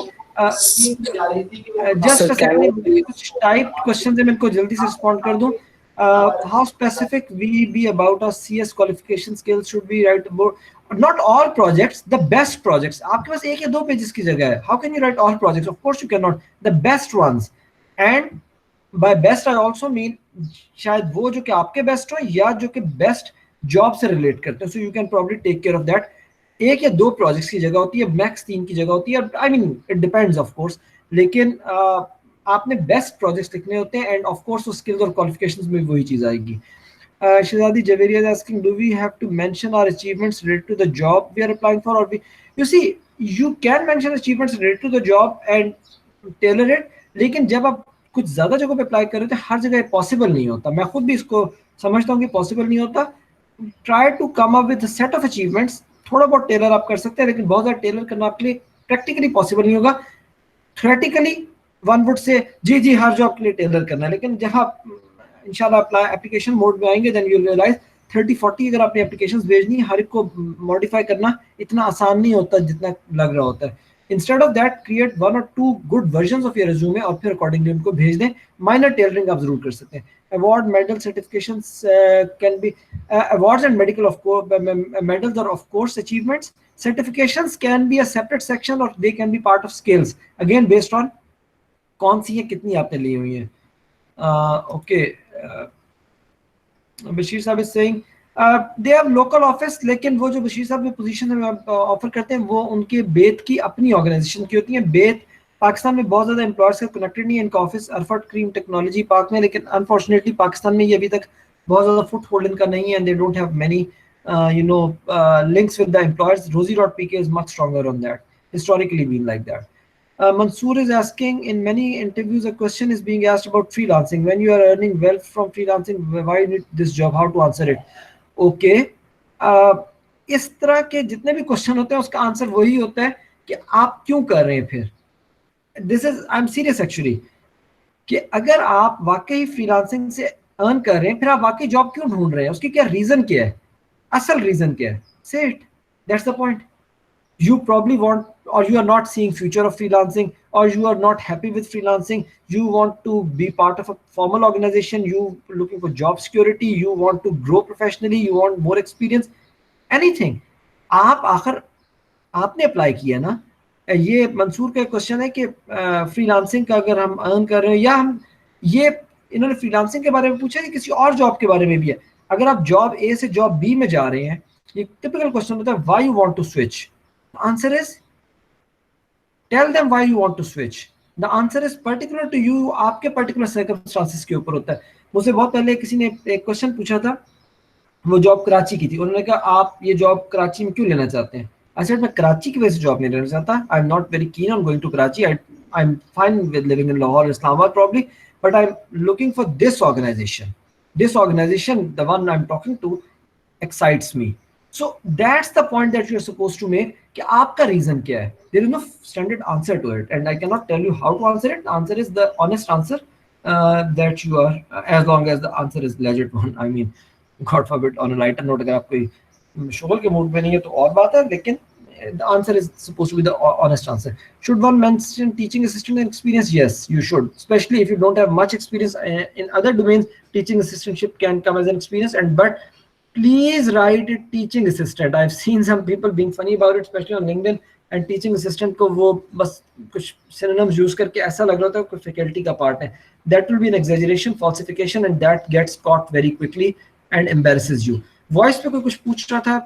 Just a second, कुछ typed questions हैं, मैं इनको जल्दी से respond कर दूं. How specific will we be about our CS qualification skills? Should we write about not all projects, the best projects? आपके पास एक या दो पेजेस की जगह है. How can you write all projects? Of course you cannot. The best ones, and by best I also mean शायद वो जो कि आपके बेस्ट हो या जो कि बेस्ट जॉब से रिलेट करते हैं. So you can probably take care of that. एक या दो प्रोजेक्ट्स की जगह होती है, मैक्स 3 की जगह होती है. I mean it depends of course, लेकिन आपने बेस्ट प्रोजेक्ट्स लिखने होते हैं, एंड ऑफ कोर्स स्किल्स और क्वालिफिकेशंस में वही चीज आएगी. Shazadi Javeria is asking, do we have to mention our achievements related to the job we are applying for, or you see, you can mention achievements related to the job and tailor it, लेकिन जब आप कुछ ज्यादा जगहों पे apply कर रहे हो तो हर जगह पॉसिबल नहीं होता. मैं खुद भी इसको समझता हूँ कि पॉसिबल नहीं होता. Try to come up with set of achievements. थोड़ा बहुत टेलर आप कर सकते हैं, लेकिन बहुत ज्यादा टेलर करना आपके लिए प्रैक्टिकली पॉसिबल नहीं होगा. Theoretically one would say ji her job के लिए टेलर करना है, लेकिन जब आप इंशाल्लाह अप्लाई एप्लीकेशन मोड में आएंगे, देन यू विल रियलाइज 30-40 अगर आपने एप्लीकेशंस भेजनी है, हर एक को मॉडिफाई करना इतना आसान नहीं होता जितना लग रहा होता है. Instead of that, create 1 or 2 good versions of your resume और फिर अकॉर्डिंगली उनको भेज दें. माइनर टेलरिंग आप जरूर कर सकते हैं. Award, medal, certifications can be awards and medical of course, medals are of course achievements. Certifications can be a separate section or they can be part of skills, again based on कौन सी है, कितनी आपने ली हुई है. Okay, Bashir साहब is saying they have local office, लेकिन वो जो बशीर साहब में पोजीशन है ऑफर करते हैं वो उनके बेत की अपनी ऑर्गेनाइजेशन की होती है. बेत पाकिस्तान में बहुत ज्यादा एम्प्लॉयर्स से कनेक्टेड नहीं है. इनका ऑफिस अरफट क्रीम टेक्नोलॉजी पार्क में, लेकिन अनफॉर्चुनेटली पाकिस्तान में ये अभी तक बहुत ज्यादा फुट होल्ड इनका नहीं है, and they don't have many links with the employers. Rosie.pk is much stronger on that, historically been like that. Mansoor is asking, in many interviews a question is being asked about freelancing. When you are earning wealth from freelancing, why you need this job? How to answer it? Okay, इस तरह के जितने भी question होते हैं उसका answer वही होता है कि आप क्यों कर रहे हैं. फिर this is, I am serious actually, कि अगर आप वाकई फ्रीलांसिंग से अर्न कर रहे हैं, फिर आप वाकई जॉब क्यों ढूंढ रहे हैं, उसकी क्या रीजन क्या है, असल रीजन क्या है. से it, that's the point. You probably want, or you are not seeing future of freelancing, or you are not happy with freelancing, you want to be part of a formal organization, you looking for job security, you want to grow professionally, you want more experience, anything. आप आखिर आपने apply किया ना. ये मंसूर का question है कि freelancing का अगर हम अर्न कर रहे हैं, या हम ये इन्होंने फ्रीलांसिंग के बारे में पूछा है, किसी और जॉब के बारे में भी है. अगर आप जॉब ए से जॉब बी में जा रहे हैं, ये टिपिकल क्वेश्चन होता है, why you want to switch. The answer is, tell them why you want to switch. The answer is particular to you. आपके particular circumstances के ऊपर होता है. मुझसे बहुत पहले किसी ने एक क्वेश्चन पूछा था, वो जॉब कराची की थी. उन्होंने कहा आप ये जॉब कराची में क्यों लेना चाहते हैं. I said मैं कराची की वजह से जॉब नहीं लेना चाहता. I'm not very keen on going to Karachi. I'm fine with living in Lahore, Islamabad probably, but I'm looking for this organization. This organization, the one I'm talking to, excites me. So that's the point that you're supposed to make. कि आपका reason क्या है? There is no standard answer to it, and I cannot tell you how to answer it. The answer is the honest answer that you are, as long as the answer is legit one. I mean, God forbid, on a lighter note, अगर आप कोई शोल के mood में नहीं है तो और बात है, लेकिन the answer is supposed to be the honest answer. Should one mention teaching assistant experience? Yes, you should, especially if you don't have much experience in other domains. Teaching assistantship can come as an experience, and but please write it teaching assistant. I've seen some people being funny about it, especially on LinkedIn, and teaching assistant को वो बस कुछ synonyms use करके ऐसा लग रहा था कोई faculty का part है. That will be an exaggeration, falsification, and that gets caught very quickly and embarrasses you. Voice पे कोई कुछ पूछ रहा था,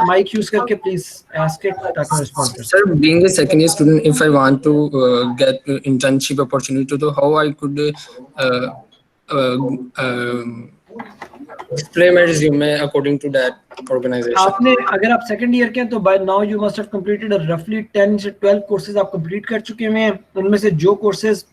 माइक यूज करके प्लीज आस्क इट ताकि मैं रिस्पॉन्ड कर Sir, being a second year student, if I want to get internship opportunity, to how I could display my resume according to that organization. आपने अगर आप सेकंड ईयर के हैं तो by now you must have completed रफली 10 से 12 courses आप complete कर चुके हुए हैं. उनमें से जो कोर्सेज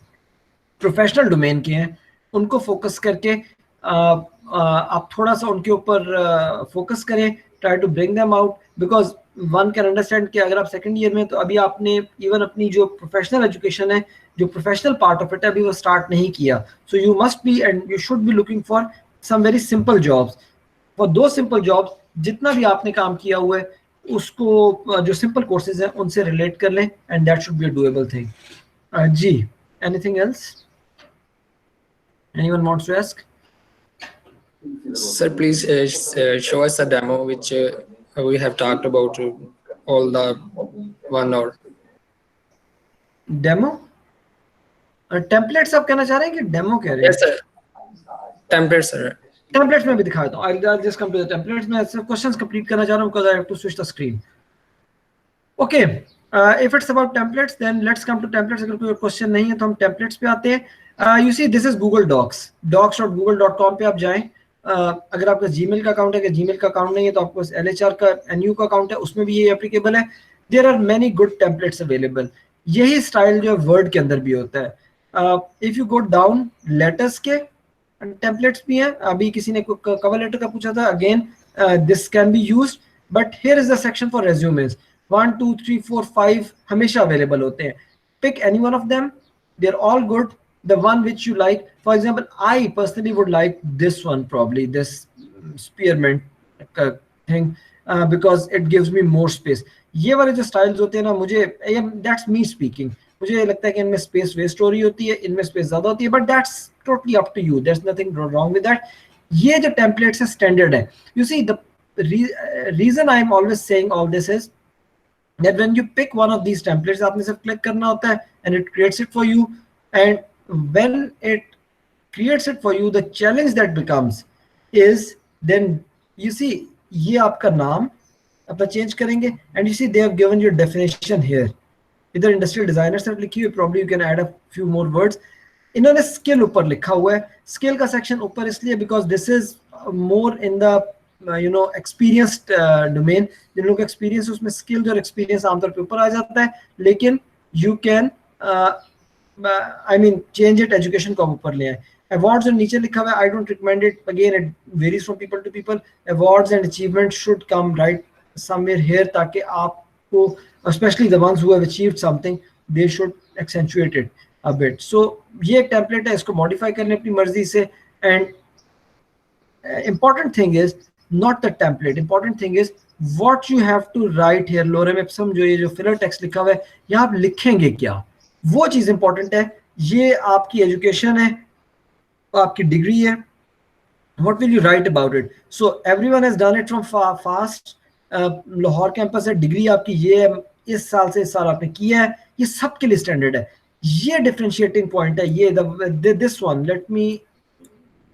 प्रोफेशनल डोमेन के हैं उनको फोकस करके आप थोड़ा सा उनके ऊपर फोकस करें. Try to bring them out, because one can understand कि अगर आप सेकंड ईयर में तो अभी आपने इवन अपनी जो प्रोफेशनल एजुकेशन है, जो प्रोफेशनल पार्ट ऑफ इट है, अभी वो स्टार्ट नहीं किया. So you must be and you should be looking for some very simple jobs. For those simple jobs जितना भी आपने काम किया हुआ है उसको जो सिंपल कोर्सेज हैं उनसे रिलेट कर लें, and that should be a doable thing. जी, anything else anyone wants to ask? Sir, please show us a demo which we have talked about all the 1 hour. Demo templates आप कहना चाह रहे हैं कि डेमो कह रहे हैं? Yes, sir. Template, sir. Templates में भी दिखा देता हूं. I'll just come to the templates. मैं सिर्फ क्वेश्चंस कंप्लीट करना चाह रहा हूं because I have to switch the screen. Okay, if it's about templates, then let's come to templates. अगर कोई क्वेश्चन नहीं है तो हम टेम्पलेट्स पे आते हैं. You see, this is Google Docs. docs.google.com पे आप जाएं. अगर आपका जीमेल का अकाउंट है, कि जीमेल का अकाउंट नहीं है तो आपको LHR का NU का अकाउंट है, उसमें भी ये एप्लीकेबल है. There are many good templates available. यही स्टाइल जो है वर्ड के अंदर भी होता है. If you go down, letters के टेम्पलेट्स भी हैं. अभी किसी ने कवर लेटर का पूछा था. Again this can be used, but here is the section for resumes. 1 2 3 4 5 हमेशा अवेलेबल होते हैं. Pick any one of them, they are all good. The one which you like. For example, I personally would like this one, probably this spearmint thing, because it gives me more space. ये वाले जो styles होते हैं ना, मुझे that's me speaking, मुझे लगता है कि इनमें स्पेस वेस्ट हो रही होती है, इनमें स्पेस ज्यादा होती है, but that's totally up to you. There's nothing wrong with that. ये जो टेम्पलेट्स है स्टैंडर्ड है. You see, the reason I'm always saying all this is that when you pick one of these templates, आपने सिर्फ click करना होता है and it creates it for you. And when it creates it for you, the challenge that becomes is, then you see, ये आपका नाम अपना change करेंगे, and you see they have given you definition here. इधर industrial designer से लिखी हुई, probably you can add a few more words. इन्होंने स्किल ऊपर लिखा हुआ है. स्किल का सेक्शन ऊपर इसलिए because this is more in the experienced domain. जिन लोगों का एक्सपीरियंस, उसमें स्किल्स और एक्सपीरियंस आमतौर पे ऊपर आ जाता है, लेकिन you can change it, education को ऊपर ले आए. अवार्ड्स और नीचे लिखा हुआ है, I don't recommend it. Again it varies from people to people. Awards and achievement should come right somewhere here, ताकि आपको, especially the ones who have achieved something, they should accentuate it a bit. So ये एक template है, इसको modify करने अपनी मर्जी से. And important thing is not the template, important thing is what you have to write here. Lorem ipsum, जो ये जो फिलर टेक्स्ट लिखा हुआ है, यहाँ आप लिखेंगे क्या, वो चीज इंपॉर्टेंट है. ये आपकी एजुकेशन है, आपकी डिग्री है. What will you right about it? So everyone has done it from fast. Lahore campus है, डिग्री आपकी ये है, इस साल से इस साल आपने किया है, ये सबके लिए स्टैंडर्ड है. ये डिफरेंशिएटिंग पॉइंट है. ये this one, let me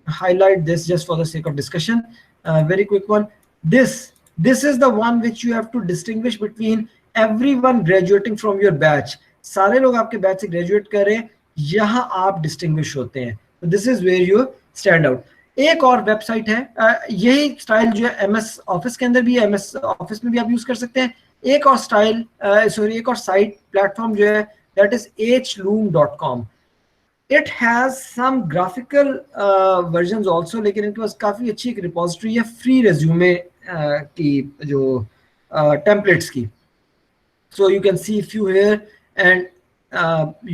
highlight this just for the sake of discussion, very quick one. This is the one which you have to distinguish between everyone graduating from your batch. सारे लोग आपके batch से graduate कर रहे हैं, यहाँ आप distinguish होते हैं. This is where you stand out. एक और वेबसाइट है, यही स्टाइल जो है MS ऑफिस के अंदर भी है, MS ऑफिस में भी आप यूज कर सकते हैं. एक और एक और साइट प्लेटफॉर्म जो है that is hloom.com. It has some graphical versions also, लेकिन इनके पास काफी अच्छी एक रिपोजिटरी है फ्री रेज्यूमे की जो टेम्पलेट्स की. So you can see few here, and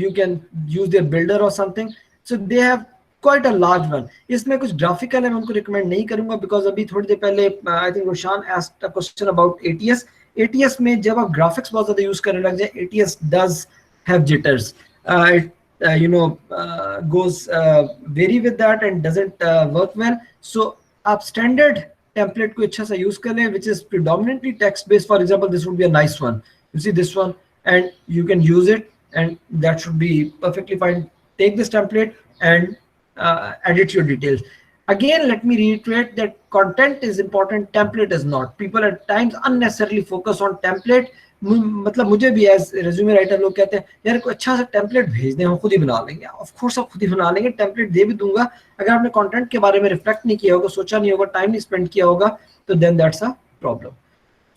you can use their builder or something. So they have quite a large one. इसमें कुछ graphical है, मैं उनको recommend नहीं करूंगा because अभी थोड़ी देर पहले I think Roshan asked a question about ATS. ATS में जब आप graphics बहुत ज़्यादा use करने लग जाए, ATS does have jitters. It goes vary with that and doesn't work well. So आप standard template को अच्छा सा use कर लें, which is predominantly text based. For example, this would be a nice one. You see this one, and you can use it, and that should be perfectly fine. Take this template and edit your details. Again, let me reiterate that content is important, template is not. People at times unnecessarily focus on template. मतलब मुझे भी as resume writer लोग कहते हैं यार कोई अच्छा सा टेम्पलेट भेज दें, हम खुद ही बना लेंगे. ऑफ कोर्स आप खुद ही बना लेंगे, टेम्पलेट दे भी दूंगा. अगर आपने कंटेंट के बारे में रिफ्लेक्ट नहीं किया होगा, सोचा नहीं होगा, टाइम नहीं स्पेंड किया होगा, तो then that's a problem.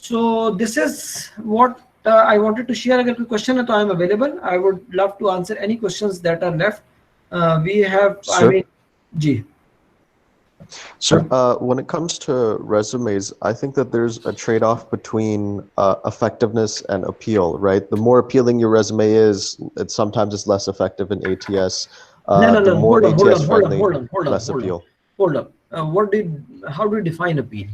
So this is what I wanted to share. अगर कोई क्वेश्चन है तो I am available. I would love to answer any questions that are left. We have, Sure. I mean, ji. So when it comes to resumes, I think that there's a trade-off between effectiveness and appeal, right? The more appealing your resume is, sometimes it's less effective in ATS. No. The more Hold on. ATS friendly, less appeal. Hold on. How do you define appeal?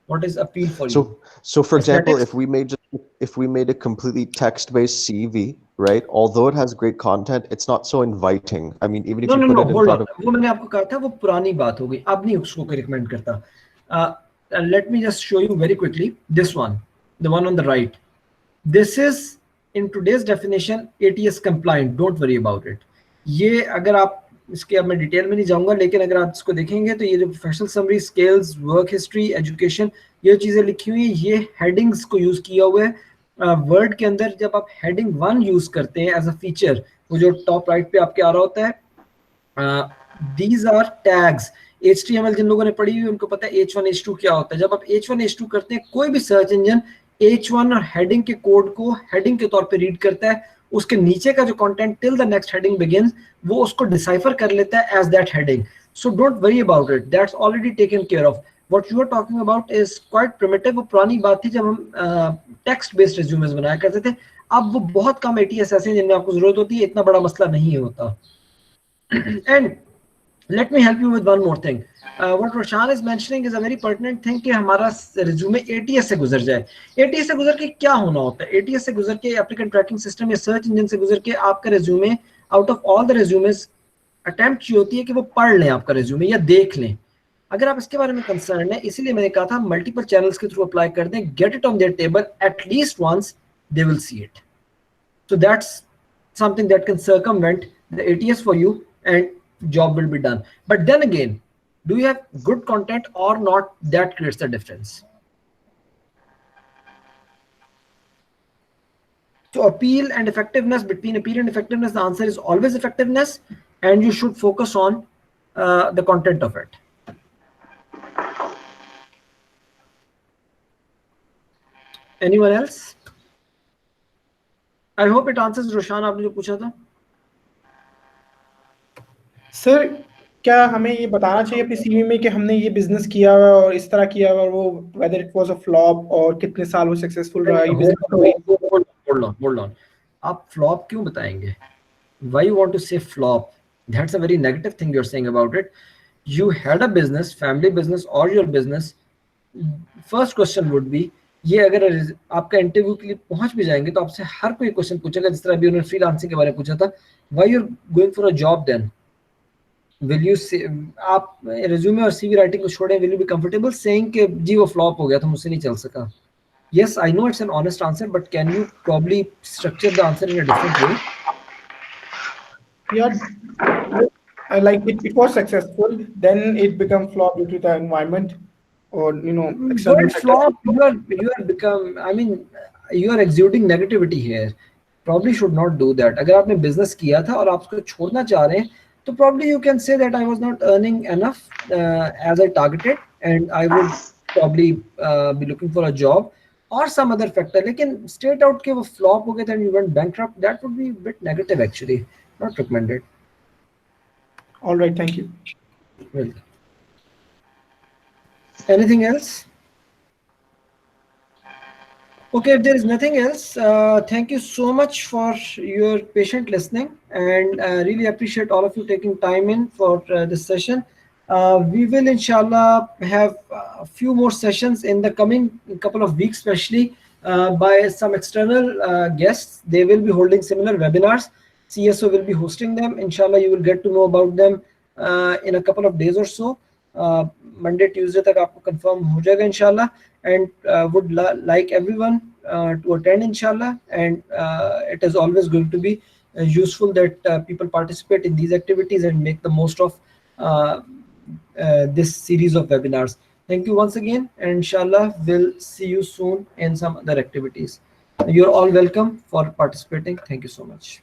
What is appeal for you? So for example, Aesthetics? if we made a completely text-based CV, right? Although it has great content, it's not so inviting. I mean, even if you put it in hold front on. वो मैंने आपको कहा था वो पुरानी बात हो गई, अब नहीं उसको रिकमेंड करता. Let me just show you very quickly this one, the one on the right. This is in today's definition ATS compliant. Don't worry about it. ये अगर आप इसके, अब मैं डिटेल में नहीं जाऊंगा, लेकिन अगर आप इसको देखेंगे तो ये जो professional summary, skills, work history, education, ये चीजें लिखी हुई है, ये हेडिंग्स को यूज किया हुआ है. वर्ड के अंदर जब आप हेडिंग 1 यूज करते हैं एज अ फीचर, वो जो टॉप राइट पे आपके आ रहा होता है, these are tags. HTML जिन लोगों ने पढ़ी हुई उनको पता है H1 H2 क्या होता है. जब आप H1 H2 करते हैं, कोई भी सर्च इंजन H1 और हेडिंग के कोड को हेडिंग के तौर पे रीड करता है, उसके नीचे का जो content till the next heading begins, वो उसको डिसाइफर कर लेता है as that heading. So don't worry about it, that's already taken care of. What you are talking about is quite primitive. वो पुरानी बात थी जब हम टेक्स्ट बेस्ड रिज्यूमेस बनाया करते थे. अब वो बहुत कम ATS ऐसे हैं जिनमें आपको जरूरत होती है, इतना बड़ा मसला नहीं होता. And let me help you with one more thing. What Roshan is mentioning is a very pertinent thing कि हमारा resume ATS से गुजर जाए. ATS से गुजर के क्या होना होता है? ATS से गुजर के applicant tracking system या सर्च इंजन से गुजर के आपका resume out of all the resumes attempt ये होती है कि वो पढ़ लें आपका resume या देख लें. अगर आप इसके बारे में कंसर्न है, इसीलिए मैंने कहा था मल्टीपल चैनल्स के थ्रू अप्लाई कर दें, get it on their table at least once, they will see it. So that's something that can circumvent the ATS for you and job will be done. But then again, do you have good content or not? That creates the difference. So appeal and effectiveness, between appeal and effectiveness, the answer is always effectiveness, and you should focus on the content of it. Anyone else? I hope it answers Roshan आपने जो पूछा था. Sir क्या हमें ये बताना चाहिए अपनी सीवी में कि हमने ये बिजनेस किया हुआ और इस तरह किया हुआ, वो whether it was a flop और कितने साल वो सक्सेसफुल रहा ये बिजनेस? Hold on. आप फ्लॉप क्यों बताएंगे? Why you want to say flop? That's a very negative thing you're saying about it. You had a business, family business or your business. First question would be, ये अगर आपका interview के लिए पहुंच भी जाएंगे तो आपसे हर कोई क्वेश्चन पूछेगा, जिस तरह अभी उन्होंने फ्रीलांसिंग के बारे में पूछा था. Why you're going for a job then? Will you say, आप resume और CV राइटिंग को छोड़ें, will you be comfortable saying कि जी वो flop हो गया था, मुझसे नहीं चल सका? Yes, I know it's an honest answer, but can you probably structure the answer in a different way? Yeah, like it was successful, then it become flop due to the environment or external flop. You are become. I mean, you are exuding negativity here. Probably should not do that. अगर आपने business किया था और आप उसको छोड़ना चाह रहे हैं, तो probably you can say that I was not earning enough as I targeted, and I would probably be looking for a job or some other factor, लेकिन straight out के वो flop हो गए थे and you went bankrupt, that would be a bit negative actually, not recommended. All right, thank you. Well, anything else? Okay, if there is nothing else, thank you so much for your patient listening, and really appreciate all of you taking time in for this session. We will inshallah have a few more sessions in the coming couple of weeks, especially by some external guests. They will be holding similar webinars. CSO will be hosting them. Inshallah, you will get to know about them in a couple of days or so. Monday, Tuesday तक आपको confirm हो जाएगा inshallah, and would like everyone to attend inshallah, and it is always going to be useful that people participate in these activities and make the most of this series of webinars. Thank you once again, and inshallah we'll see you soon in some other activities. You're all welcome for participating. Thank you so much.